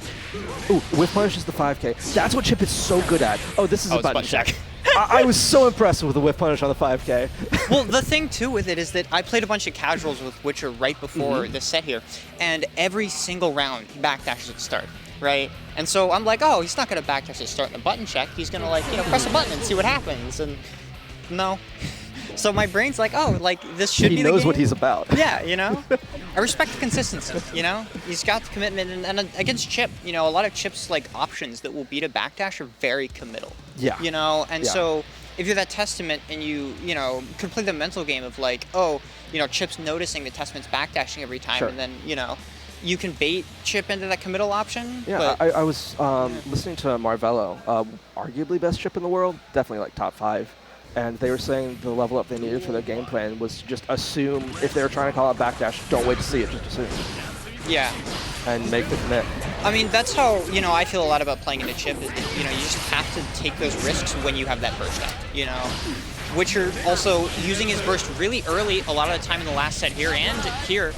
Ooh, whiff punish is the 5K. That's what Chipp is so good at. Oh, this is a button check. check. I was so impressed with the whiff punish on the 5K. Well, the thing, too, with it is that I played a bunch of casuals with Witcher right before this set here, and every single round he backdashes at the start, right? And so I'm like, oh, he's not going to backdash at the start in a button check. He's going to, press a button and see what happens. And no. So my brain's like, oh, this should be the game. He knows what he's about. Yeah, I respect the consistency, He's got the commitment, and against Chipp, a lot of Chipp's, options that will beat a backdash are very committal. Yeah. So if you're that Testament and you could play the mental game of Chipp's noticing the Testament's backdashing every time, and then, you can bait Chipp into that committal option. Yeah, I was listening to Marvello, arguably best Chipp in the world, definitely top 5. And they were saying the level up they needed for their game plan was to just assume, if they were trying to call out backdash, don't wait to see it, just assume. Yeah. And make the commit. I mean, that's how, I feel a lot about playing into Chipp, is that, you just have to take those risks when you have that burst up, Witcher also using his burst really early a lot of the time in the last set here and here.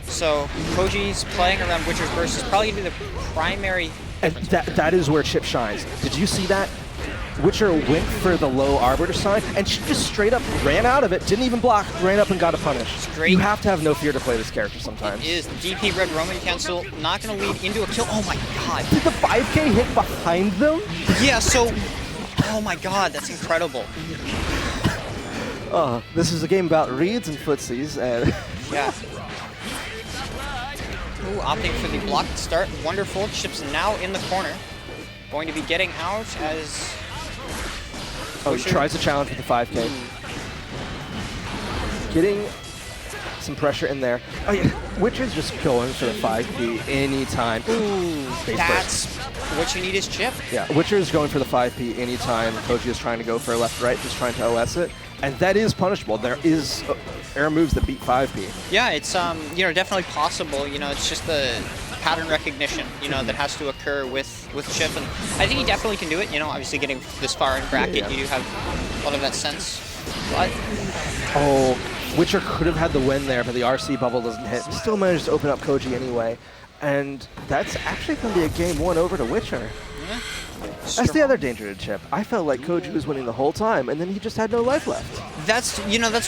So Koji's playing around Witcher's burst is probably going to be the primary difference. And that is where Chipp shines. Did you see that? Witcher went for the low Arbiter sign, and she just straight up ran out of it, didn't even block, ran up and got a punish. Straight. You have to have no fear to play this character sometimes. It is. The DP Red Roman cancel, not going to lead into a kill. Oh my god. Did the 5K hit behind them? Yeah, so, oh my god, that's incredible. This is a game about reads and footsies, and... Yeah. Ooh, opting for the blocked start. Wonderful. Chipp's now in the corner. Going to be getting out as... he tries to challenge with the 5K. Getting some pressure in there. Oh yeah, Witcher's just going for the 5P anytime. Ooh, that's what you need is Chipp. Yeah, Witcher's going for the 5P anytime. Koji is trying to go for a left-right, just trying to OS it. And that is punishable. There is air moves that beat 5P. Yeah, it's definitely possible. It's just the pattern recognition, that has to occur with Chipp, and I think he definitely can do it. Obviously getting this far in bracket, you do have a lot of that sense. But Witcher could have had the win there, but the RC bubble doesn't hit. Still managed to open up Koji anyway. And that's actually going to be a game 1 over to Witcher. Yeah. That's the other danger to Chipp. I felt like Koji was winning the whole time, and then he just had no life left. That's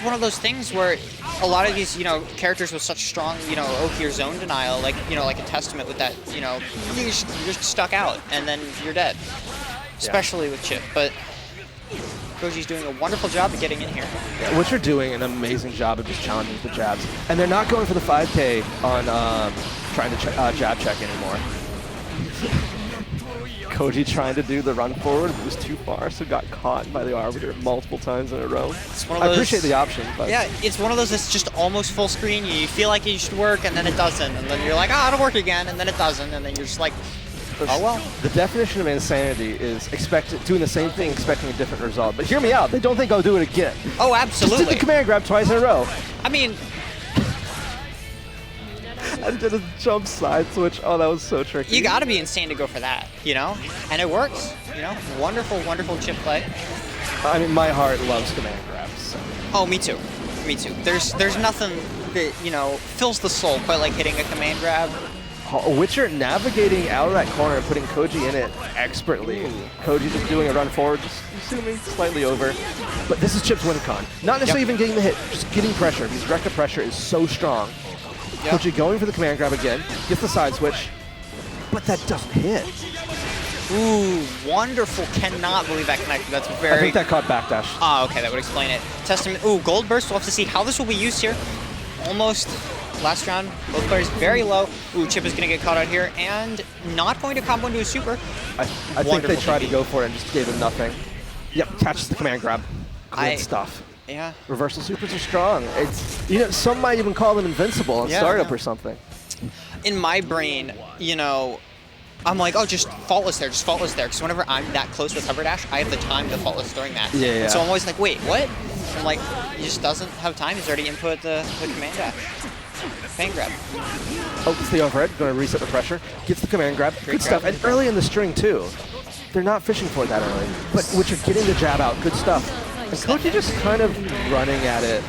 one of those things where a lot of these, characters with such strong, Oki or zone denial, like a Testament with that, you're stuck out, and then you're dead. Especially with Chipp, but Koji's doing a wonderful job of getting in here. Yeah, Witcher doing an amazing job of just challenging the jabs. And they're not going for the 5K on trying to jab check anymore. Koji trying to do the run forward, but was too far, so got caught by the Arbiter multiple times in a row. I appreciate the option, but... Yeah, it's one of those that's just almost full screen. You feel like it should work, and then it doesn't. And then you're like, it'll work again, and then it doesn't. And then you're just like, oh well. The definition of insanity is doing the same thing, expecting a different result. But hear me out. They don't think I'll do it again. Oh, absolutely. Just did the command grab twice in a row. I mean... and did a jump side switch. Oh, that was so tricky. You got to be insane to go for that, And it works, Wonderful, wonderful Chipp play. I mean, my heart loves command grabs. So. Oh, me too. Me too. There's nothing that, fills the soul quite like hitting a command grab. Witcher navigating out of that corner and putting Koji in it expertly. Koji just doing a run forward, just assuming slightly over. But this is Chipp's win con. Not necessarily even getting the hit, just getting pressure. Because Rekka pressure is so strong. Yep. Koji going for the command grab again, gets the side switch, but that doesn't hit. Ooh, wonderful. Cannot believe that connected. That's very... I think that caught backdash. Ah, okay, that would explain it. Testament. Ooh, Gold Burst. We'll have to see how this will be used here. Almost last round. Both players very low. Ooh, Chipp is going to get caught out here and not going to combo into a super. I think they tried to go for it and just gave him nothing. Yep, catches the command grab. Good stuff. Yeah. Reversal supers are strong. It's some might even call them invincible in startup or something. In my brain, I'm like, oh, just faultless there, Because whenever I'm that close with hover dash, I have the time to faultless during that. Yeah. And so I'm always like, wait, what? I'm like, he just doesn't have time. He's already input the command dash. Command grab. Oh, it's the overhead. Going to reset the pressure. Gets the command grab. Good stuff. And early in the string, too. They're not fishing for it that early. But Witcher getting the jab out. Good stuff. And Koji just kind of running at it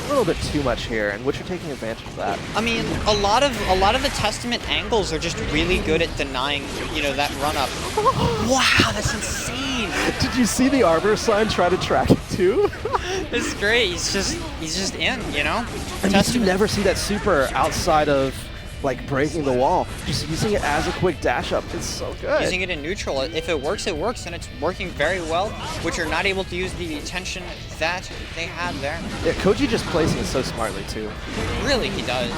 a little bit too much here, and Witcher taking advantage of that. I mean, a lot of the Testament angles are just really good at denying, that run up. Wow, that's insane. Did you see the Arbiter sign try to track it too? It's great. He's just in, And you never see that super outside of breaking the wall. Just using it as a quick dash up. It's so good. Using it in neutral. If it works, it works, and it's working very well, which are not able to use the tension that they had there. Yeah, Koji just placing it so smartly, too. Really, he does.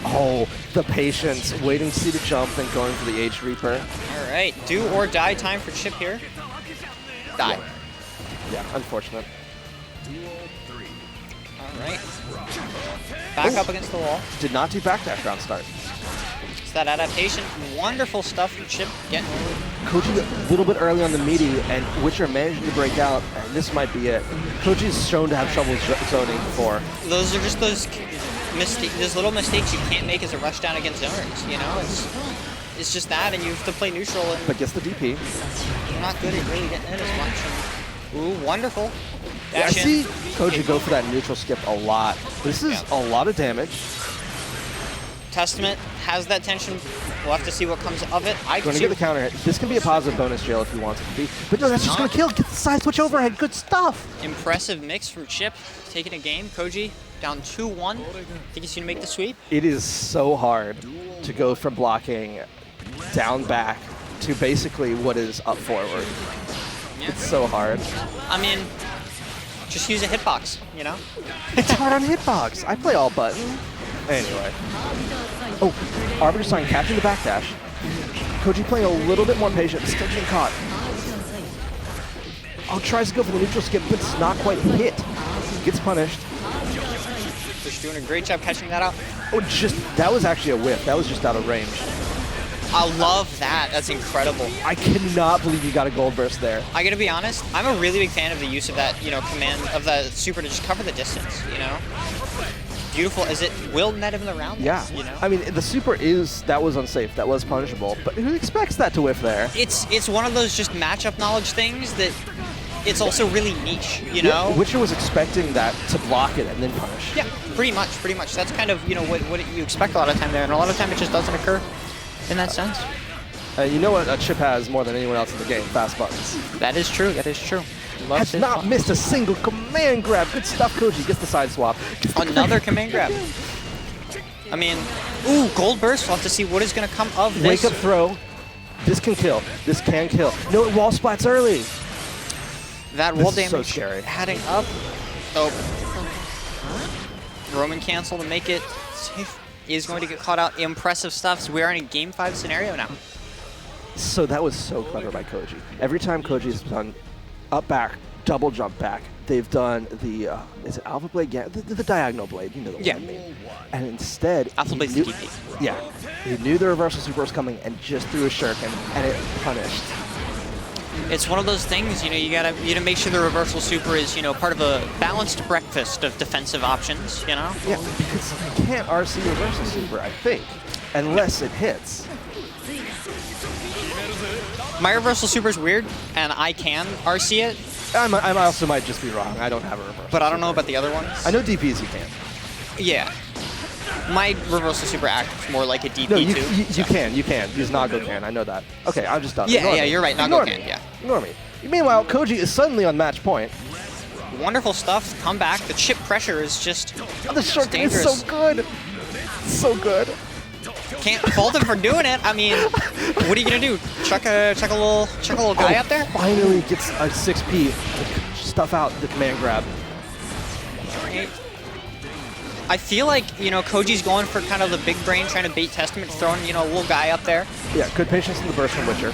Oh, the patience. Waiting to see the jump, then going for the Age Reaper. All right. Do or die time for Chipp here. Die. Yeah, unfortunate. All right. Back up against the wall. Did not do backdash round start. It's that adaptation. Wonderful stuff from Chipp. Getting Koji a little bit early on the meaty, and Witcher managing to break out, and this might be it. Koji's shown to have trouble zoning before. Those are just those little mistakes you can't make as a rush down against zoners, It's just that, and you have to play neutral. But gets the DP. You're not good at really getting in as much. Ooh, wonderful. Yeah, I see Koji go for that neutral skip a lot. This is a lot of damage. Testament has that tension. We'll have to see what comes of it. Going to get the counter hit. This can be a positive bonus jail if he wants it to be. But no, that's just going to kill. Get the side switch overhead. Good stuff. Impressive mix from Chipp. Taking a game. Koji down 2-1. Think he's going to make the sweep? It is so hard to go from blocking down back to basically what is up forward. Yeah. It's so hard. I mean, just use a hitbox, It's hard on hitbox. I play all button. Anyway. Oh, Arbiter sign catching the backdash. Koji playing a little bit more patient, still getting caught. Oh, tries to go for the neutral skip, but it's not quite hit. Gets punished. Just doing a great job catching that out. Oh, that was actually a whiff. That was just out of range. I love that. That's incredible. I cannot believe you got a gold burst there. I gotta be honest, I'm a really big fan of the use of that, command of the super to just cover the distance, Beautiful. Is it will net him in the round? Yeah. I mean, the super that was unsafe. That was punishable. But who expects that to whiff there? It's one of those just matchup knowledge things that it's also really niche, you Yeah, know? Witcher was expecting that to block it and then punish. Yeah, pretty much. That's kind of, you know, what you expect a lot of time there, and a lot of time it just doesn't occur in that sense. You know what Chipp has more than anyone else in the game? Fast buttons. That is true. Loves Has his not buttons. missed a single command grab. Good stuff, Koji. Gets the side swap. Another command grab. I mean, ooh, gold burst. We'll have to see what is going to come of this. Wake up throw. This can kill. This can kill. No, it wall splats early. That wall This is damage so scary. heading up. Oh. Roman cancel to make it safe. Is going to get caught out. Impressive stuff. So we are in a game 5 scenario now. So that was so clever by Koji. Every time Koji's done up back, double jump back, they've done the, is it Alpha Blade? Yeah, the diagonal blade. You know the one I mean. And instead, Alpha Blade's he the knew, DP. yeah, he knew the reversal super was coming and just threw a shuriken, and it punished. It's one of those things, you know, you gotta make sure the reversal super is, you know, part of a balanced breakfast of defensive options, you know? Yeah, because you can't RC reversal super, I think, unless it hits. My reversal super is weird, and I can RC it, I also might just be wrong. I don't have a reversal. but I don't know super. about the other ones. I know DPs you can. Yeah. My reversal super acts more like a DP No, too. you can. Use Nago can. I know that. Okay, I'm just done. Yeah, Ignore yeah, me. you're right. Nago Ignore can, me. yeah. Ignore me. Meanwhile, Koji is suddenly on match point. Wonderful stuff. Come back. The Chipp pressure is just The short is dangerous. so good. So good. Can't fault him for doing it. I mean, what are you gonna do? Chuck a little guy up there? Finally gets a 6P. Stuff out the command grab. I feel like, you know, Koji's going for kind of the big brain, trying to bait Testament, throwing, you know, a little guy up there. Yeah, good patience in the burst from Witcher.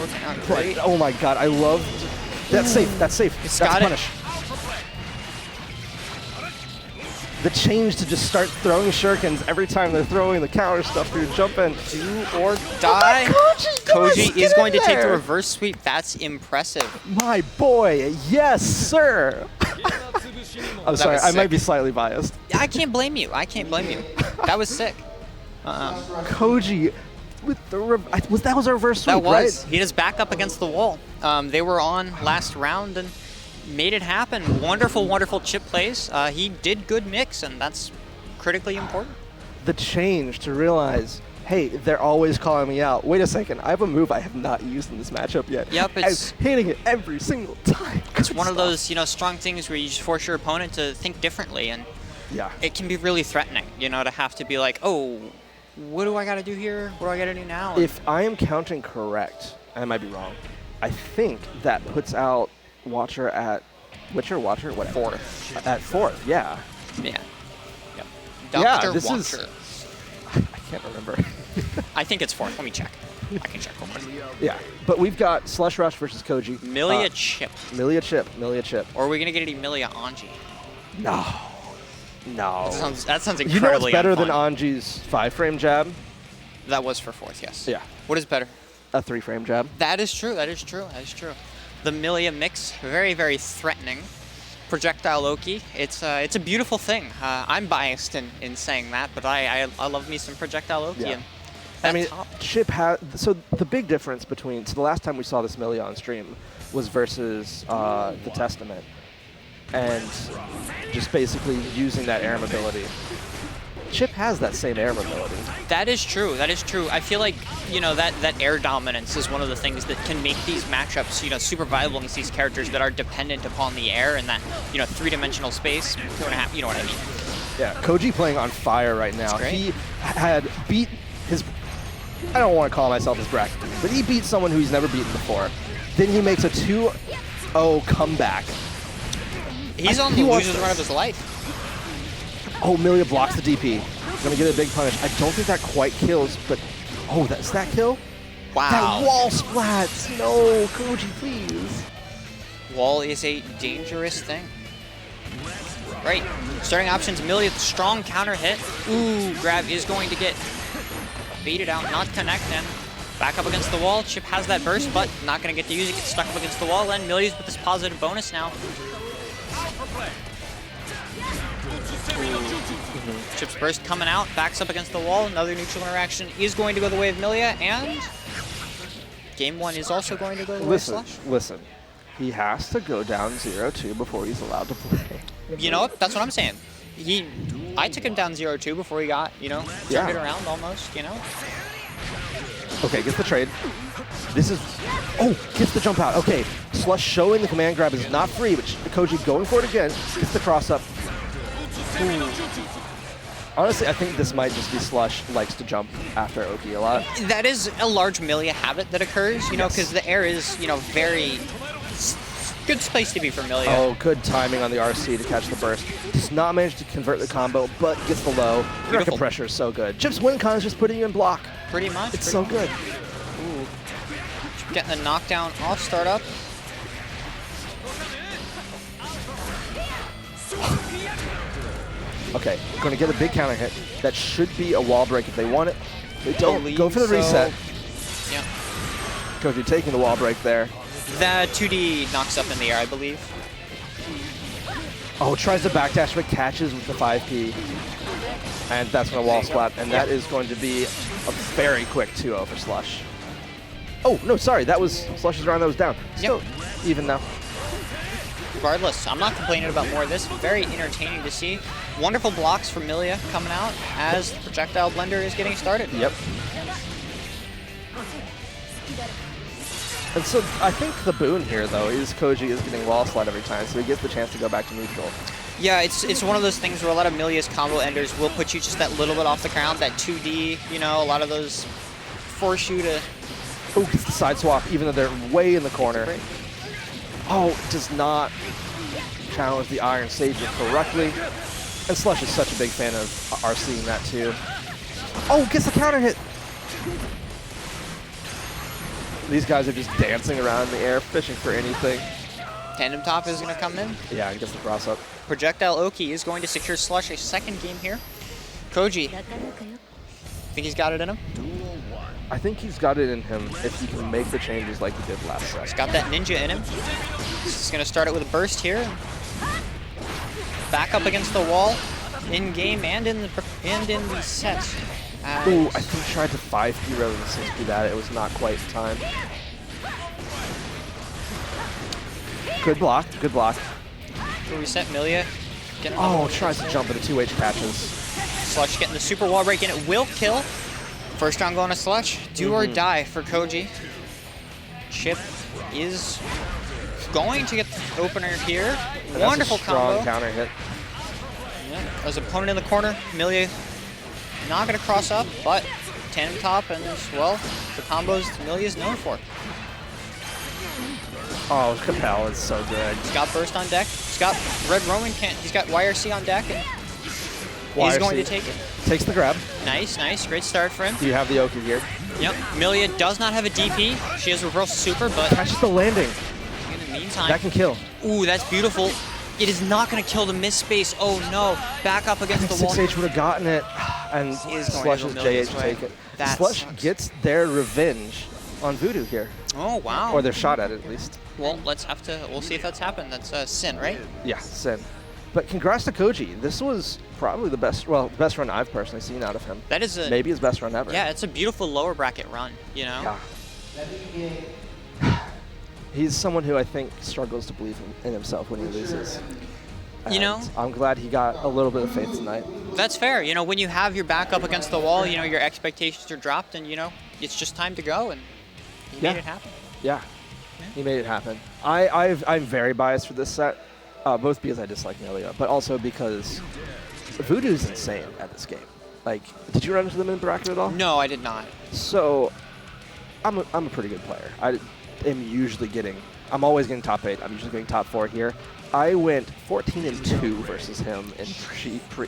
Working out great. Oh my god, I love... That's safe. That's It's That's got it. punish. The change to just start throwing shurikens every time they're throwing the counter stuff through jump in. Do or die. Koji is going to take the reverse sweep. That's impressive. My boy, yes, sir. I'm sorry, was I might sick. be slightly biased. I can't blame you. That was sick. Koji with the that was a reverse sweep, That was. right? He just back up against the wall. They were on last round and made it happen. Wonderful, wonderful Chipp plays. He did good mix, and that's critically important. The change to realize, hey, they're always calling me out. Wait a second, I have a move I have not used in this matchup yet. Yep, it's I'm hitting it every single time. It's one of those, you know, strong things where you just force your opponent to think differently, and Yeah. it can be really threatening, you know, to have to be like, oh, what do I got to do here? What do I got to do now? And If I am counting correct, and I might be wrong, I think that puts out Watcher, whatever. Fourth. At fourth, yeah. Yeah. Yep. Yeah, Dr. this Watcher. is- I can't remember. I think it's fourth. Let me check. I can check real quick. Yeah, but we've got Slush Rush versus Koji. Millia Chipp. Millia Chip. Or are we going to get a Millia Anji? No. No. That sounds You know what's incredibly better than unfun. Anji's 5-frame jab? That was for fourth, yes. Yeah. What is better? A 3-frame jab. That is true. The Millia mix, very, very threatening. Projectile Loki, it's a beautiful thing. I'm biased in saying that, but I love me some Projectile Loki. Yeah. And I that mean, top. Chipp has... So the big difference between... So the last time we saw this Millia on stream was versus the Testament. And just basically using that air mobility. Chipp has that same air mobility. That is true. I feel like, you know, that air dominance is one of the things that can make these matchups, you know, super viable against these characters that are dependent upon the air and that, you know, 3-dimensional space, 2.5, you know what I mean. Yeah, Koji playing on fire right now. great. He had beat his... I don't want to call myself his bracket, but he beat someone who he's never beaten before. Then he makes a 2-0 comeback. He's on he the wants loser's this. run of his life. Oh, Millia blocks the DP. Gonna get a big punish. I don't think that quite kills, but... Oh, that's that kill? Wow. That wall splats! No, Koji, please. Wall is a dangerous thing. Right. Starting options, Millia, strong counter hit. Ooh, grab is going to get baited out, not connecting. Back up against the wall. Chipp has that burst, but not going to get to use it. Gets stuck up against the wall, and Millia's with this positive bonus now. Chipp's burst coming out, backs up against the wall. Another neutral interaction is going to go the way of Millia, and game 1 is also going to go to Listen, Slush. listen. He has to go down 0-2 before he's allowed to play. You know what? That's what I'm saying. I took him down 0-2 before he got, you know, turned it around almost, you know. Okay, gets the trade. This is... Oh, gets the jump out. Okay, Slush showing the command grab is not free, but Koji going for it again. Gets the cross up. Ooh. Honestly, I think this might just be Slush likes to jump after Oki a lot. That is a large Millia habit that occurs, you know, because the air is, you know, very good place to be for Millia. Oh, good timing on the RC to catch the burst. Does not manage to convert the combo, but gets the low. Record pressure is so good. Chipp's win con is just putting you in block. Pretty much. It's so good. Ooh. Chip getting the knockdown off startup. Okay, going to get a big counter hit. That should be a wall break if they want it. They don't. Go for the reset. Yeah. Koji taking the wall break there. That 2D knocks up in the air, I believe. Oh, tries to backdash but catches with the 5P. And that's going to wall splat. And that is going to be a very quick 2-0 for Slush. Oh, no, sorry. That was Slush's round that was down. Still even now. Regardless, I'm not complaining about more of this. Very entertaining to see. Wonderful blocks from Millia coming out as the projectile blender is getting started. Yep. And so I think the boon here, though, is Koji is getting wall slide every time, so he gets the chance to go back to neutral. Yeah, it's one of those things where a lot of Millia's combo enders will put you just that little bit off the ground, that 2D, you know, a lot of those force you to... Oh, gets the side swap, even though they're way in the corner. Oh, does not challenge the Iron Savior correctly. And Slush is such a big fan of RCing that too. Oh, gets the counter hit. These guys are just dancing around in the air, fishing for anything. Tandem top is going to come in. Yeah, he gets the cross up. Projectile Oki is going to secure Slush a second game here. Koji, think he's got it in him? I think he's got it in him if he can make the changes like he did last set. He's got that ninja in him. He's going to start it with a burst here. Back up against the wall, in game and in the set. Ooh, I think he tried to 5P rather than 6P that. It was not quite in time. Good block, good block. Reset Millia. Oh, tries to jump into 2H catches. Slush getting the super wall break, and it will kill. First round going to Slush. Do or die for Koji. Chipp is going to get the opener here. Wonderful strong combo. Counter hit. Yeah, as opponent in the corner, Millia not going to cross up, but tandem top and as well the combos Millia's known for. Oh, Capel is so good. He's got burst on deck. He's got Red Roman. He's got YRC on deck, and he's going to take it. Takes the grab. Nice, nice, great start for him. Do you have the Oki here? Yep. Millia does not have a DP. She has reversal super, but Catches the landing. in the meantime, That can kill. ooh, that's beautiful. It is not going to kill the miss space. Oh no! Back up against the wall. 6H would have gotten it, and Is going Slush's to go Millia's JH way. take it. That Slush sucks. gets their revenge on Voodoo here, Oh wow. or their shot at it at least. Well, we'll see if that's happened. That's Sin, right? Yeah, Sin. But congrats to Koji. This was probably the best run I've personally seen out of him. That is Maybe his best run ever. Yeah, it's a beautiful lower bracket run. You know. Yeah. He's someone who I think struggles to believe in himself when he loses. You know? And I'm glad he got a little bit of faith tonight. That's fair. You know, when you have your back up against the wall, you know, your expectations are dropped, and you know, it's just time to go, and he made it happen. Yeah, he made it happen. I'm very biased for this set, both because I dislike Millia, but also because Voodoo's insane at this game. Like, did you run into them in bracket at all? No, I did not. So, I'm a pretty good player. I'm always getting top 8. I'm usually getting top 4 here. I went 14-2 versus him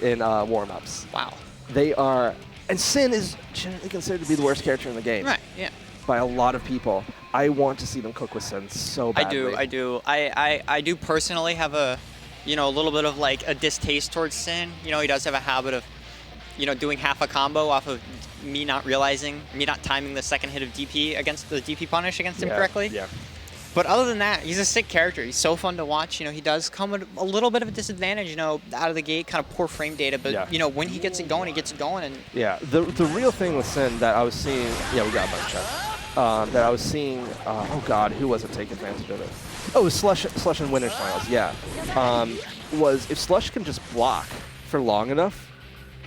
in warm-ups. Wow. They are, and Sin is generally considered to be the worst character in the game. Right. Yeah. By a lot of people. I want to see them cook with Sin so badly. I do. I do personally have a little bit of like a distaste towards Sin. You know, he does have a habit of, doing half a combo off of me not timing the second hit of DP against the DP punish against him correctly. Yeah. But other than that, he's a sick character. He's so fun to watch. You know, he does come with a little bit of a disadvantage, out of the gate, kind of poor frame data. But, when he gets it going, he gets it going. And yeah, the real thing with Sin that I was seeing, we got a bunch of. that I was seeing. Oh God, who was it take advantage of it? Oh, it was Slush in Winners Finals. Yeah, was if Slush can just block for long enough,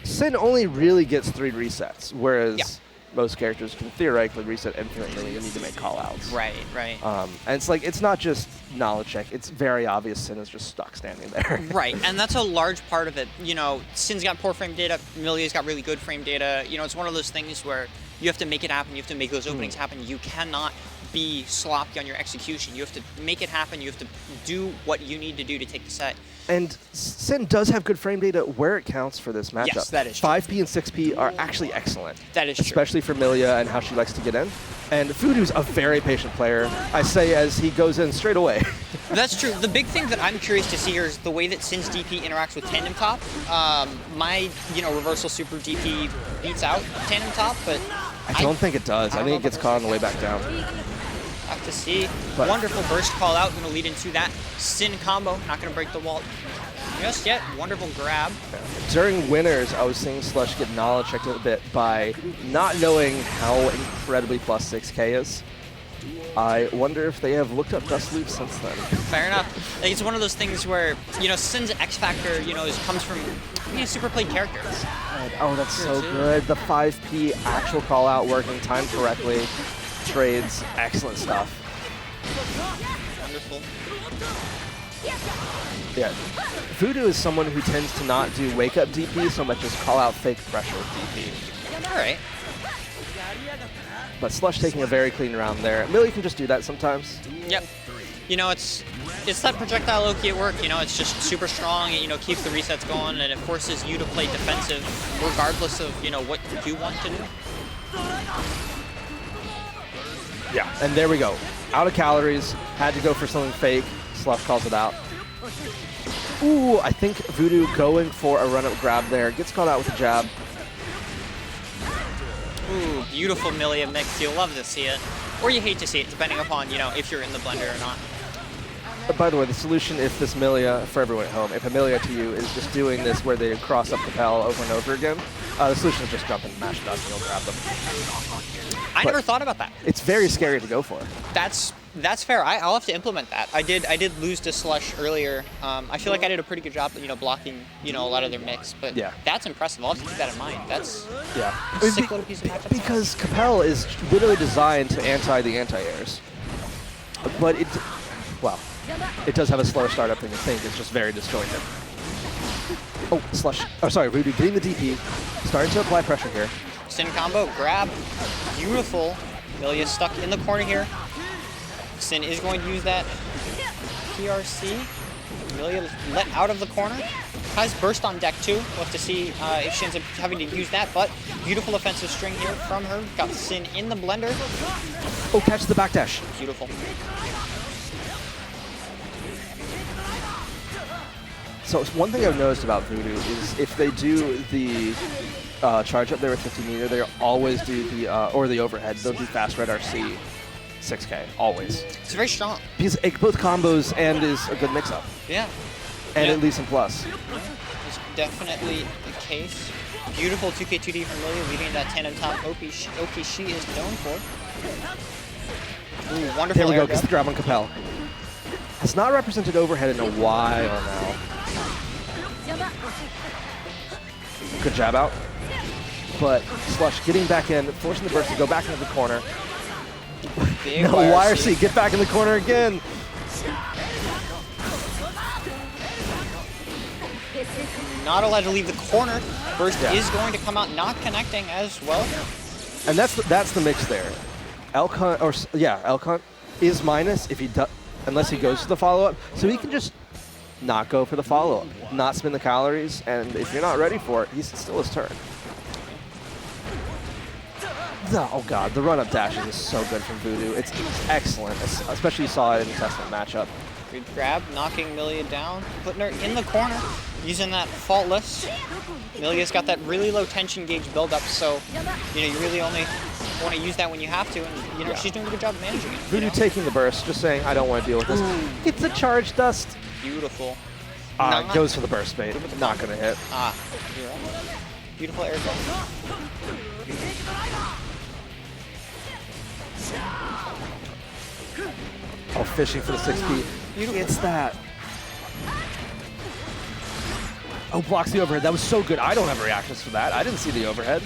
Sin only really gets 3 resets, whereas most characters can theoretically reset infinitely. You need to make callouts. Right, right. And it's like, it's not just knowledge check. It's very obvious Sin is just stuck standing there. Right, and that's a large part of it. You know, Sin's got poor frame data, Millia's got really good frame data. You know, it's one of those things where you have to make it happen. You have to make those openings happen. You cannot be sloppy on your execution. You have to make it happen. You have to do what you need to do to take the set. And Sin does have good frame data where it counts for this matchup. Yes, that is true. 5P and 6P are actually excellent. That is true. Especially for Millia and how she likes to get in. And Voodoo's a very patient player, I say, as he goes in straight away. That's true. The big thing that I'm curious to see here is the way that Sin's DP interacts with Tandem Top. My, reversal super DP beats out Tandem Top, but I don't think it does. I think it gets caught on the way back down. Have to see. But wonderful burst call out, going to lead into that Sin combo. Not going to break the wall just yet. Wonderful grab. During Winners, I was seeing Slush get knowledge checked a bit by not knowing how incredibly plus 6K is. I wonder if they have looked up Dust Loop since then. Fair enough. Like, it's one of those things where, Sin's X Factor, comes from being a super played character. Oh, that's so good. The 5P actual call out working, timed correctly. Trades, excellent stuff. Wonderful. Yeah. Voodoo is someone who tends to not do wake-up DP so much as call out fake pressure with DP. All right. But Slush taking a very clean round there. Millia can just do that sometimes. Yep. It's that projectile Loki at work. It's just super strong. It, keeps the resets going, and it forces you to play defensive regardless of, what you want to do. Yeah, and there we go. Out of calories, had to go for something fake. Slush calls it out. Ooh, I think Voodoo going for a run-up grab there. Gets caught out with a jab. Ooh, beautiful Millia mix. You'll love to see it. Or you hate to see it, depending upon, if you're in the blender or not. By the way, the solution if this Millia, for everyone at home, if a Millia to you is just doing this where they cross up Capel over and over again, the solution is just jump and mash it up and you'll grab them. I never thought about that. It's very scary to go for. That's fair. I'll have to implement that. I did lose to Slush earlier. I feel like I did a pretty good job, blocking, a lot of their mix. But that's impressive. I'll have to keep that in mind. That's a sick little piece of matchup. Because Capel is literally designed to anti the anti-airs. But it does have a slower startup than you think. It's just very disjointed. Oh, Slush. Oh, sorry, Voodoo getting the DP. Starting to apply pressure here. Sin combo, grab. Beautiful. Millia stuck in the corner here. Sin is going to use that PRC. Millia let out of the corner. Has burst on deck too. We'll have to see if she ends up having to use that, but beautiful offensive string here from her. Got Sin in the blender. Oh, catch the backdash. Beautiful. So one thing I've noticed about Voodoo is if they do the charge up there with 50 meter, they always do the overhead. They'll do fast red RC 6K, always. It's very strong. Because it both combos and is a good mix-up. Yeah. And it leaves some plus. It's definitely the case. Beautiful 2K2D from Millia, leading that tandem top OP she is known for. Ooh, wonderful. There we go, air gets the grab on Capel. Has not represented overhead in a while now. Good jab out. But Slush getting back in, forcing the burst to go back into the corner. Big no, YRC, get back in the corner again. Not allowed to leave the corner. Burst is going to come out, not connecting as well. And that's the mix there. Elcon is minus if he unless he goes to the follow-up. So he can just not go for the follow-up, not spend the calories, and if you're not ready for it, he's still his turn. Oh god, the run-up dashes is so good from Voodoo. It's excellent, especially you saw it in the Testament matchup. Good grab, knocking Millia down, putting her in the corner, using that faultless. Millia's got that really low tension gauge buildup, so you really only want to use that when you have to, and she's doing a good job of managing it. Voodoo taking the burst, just saying, I don't want to deal with this. It's a charge dust. Beautiful. Goes for the burst bait. Not going to hit. You're right. Beautiful air ball. Oh, fishing for the 6P. It's that. Oh, blocks the overhead. That was so good. I don't have reactions for that. I didn't see the overhead.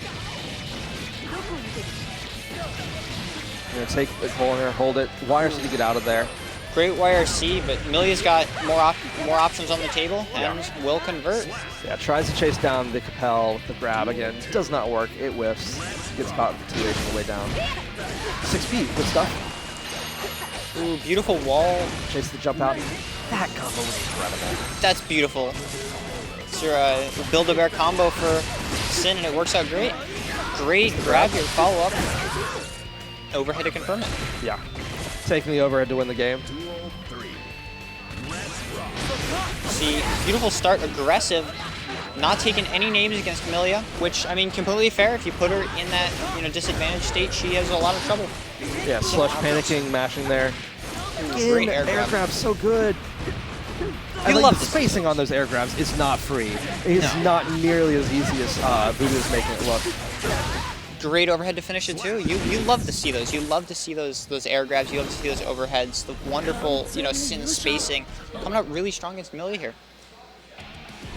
I'm going to take the corner, hold it. YRC to get out of there. Great YRC, but Millia's got more options on the table and will convert. Yeah, tries to chase down the Capel with the grab again. Does not work. It whiffs. Gets about 2H on the way down. 6P. Good stuff. Ooh, beautiful wall. Chase the jump out. That combo was incredible. That's beautiful. It's your Build-A-Bear combo for Sin, and it works out great. Great grab here, follow-up. Overhead to confirm it. Yeah. Taking the overhead to win the game. See, beautiful start, aggressive. Not taking any names against Millia, which, I mean, completely fair. If you put her in that, disadvantaged state, she has a lot of trouble. Yeah, slush panicking, mashing there. Great air grab, so good. I You like love the this. spacing on those air grabs is not free. It's not nearly as easy as Voodoo's making it look. Great overhead to finish it too. You love to see those. You love to see those air grabs. You love to see those overheads. The wonderful, Sin spacing coming out really strong against Millia here.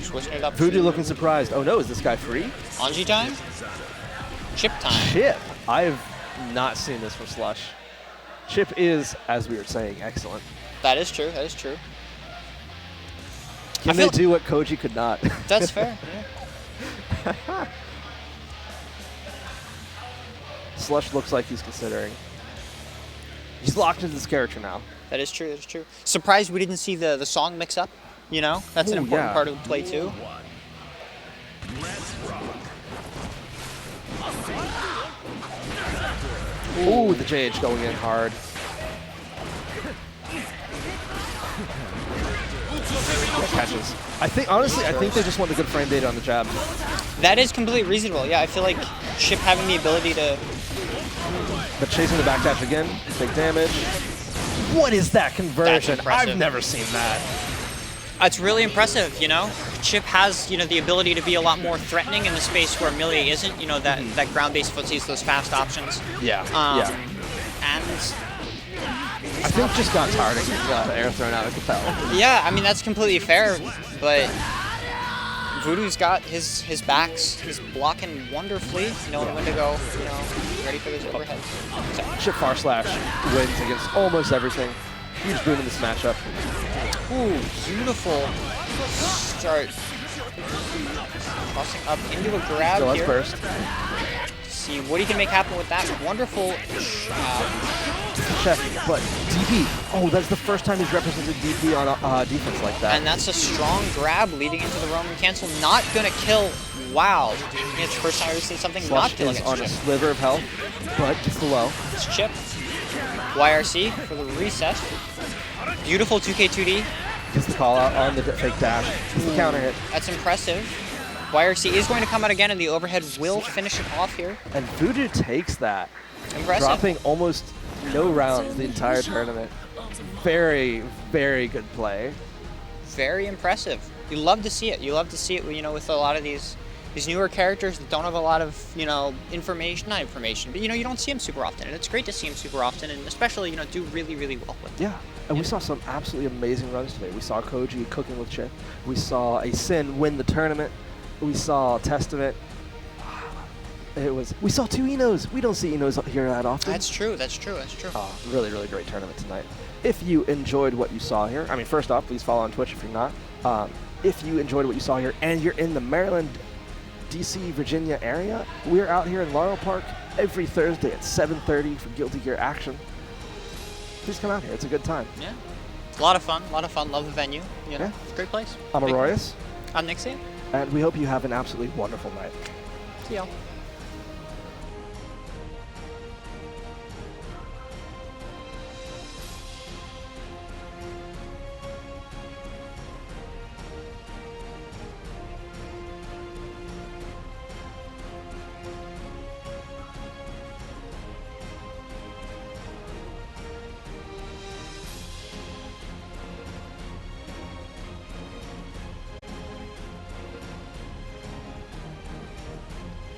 Switching it up. Voodoo looking surprised. Oh no, is this guy free? Anji time. Chipp time. Chipp. I have not seen this from Slush. Chipp is, as we were saying, excellent. That is true. That is true. Can they do what Koji could not? That's fair. Yeah. Slush looks like he's considering. He's locked into this character now. That is true. That is true. Surprised we didn't see the song mix up. That's an important part of the play too. Ooh, the JH going in hard. Catches. Honestly, I think they just want the good frame data on the jab. That is completely reasonable. Yeah, I feel like Chipp having the ability to. But chasing the back dash again, big damage. What is that conversion? That's impressive. I've never seen that. It's really impressive, Chipp has, the ability to be a lot more threatening in the space where Millia isn't, that ground-based footsies, those fast options. Yeah, And I think just got tired of getting air thrown out of Capel. yeah, I mean, that's completely fair, but Voodoo's got his backs. He's blocking wonderfully, knowing when to go, ready for those overheads. So, Chipp far slash wins against almost everything. Huge boon in this matchup. ooh, beautiful start. Crossing up into a grab Still has here. burst. See what he can make happen with that wonderful Check, but DP. Oh, that's the first time he's represented DP on defense like that. and that's a strong grab leading into the Roman cancel. Not gonna kill. Wow. It's the first time we've seen something not Slush kill is against on a Chipp. sliver of health, but gets the low. It's Chipp. YRC for the reset. Beautiful 2K2D. Gets the call out on the fake dash. Gets the counter hit. That's impressive. YRC is going to come out again, and the overhead will finish it off here. And Voodoo takes that. Impressive. Dropping almost no rounds the entire tournament. Very, very good play. Very impressive. You love to see it. You love to see it, with a lot of these newer characters that don't have a lot of, information, not information, but, you don't see them super often. And it's great to see them super often, and especially, do really, really well with them. Yeah, and we saw some absolutely amazing runs today. We saw Koji cooking with Chipp. We saw a Sin win the tournament. We saw Testament. We saw two Enos. We don't see Enos here that often. That's true. That's true. That's true. Really, really great tournament tonight. If you enjoyed what you saw here, first off, please follow on Twitch if you're not. If you enjoyed what you saw here and you're in the Maryland, DC, Virginia area, we're out here in Laurel Park every Thursday at 7:30 for Guilty Gear action. Please come out here. It's a good time. Yeah. A lot of fun. A lot of fun. Love the venue. Yeah. It's a great place. I'm Aurorious, I'm nyxia. and we hope you have an absolutely wonderful night. See y'all.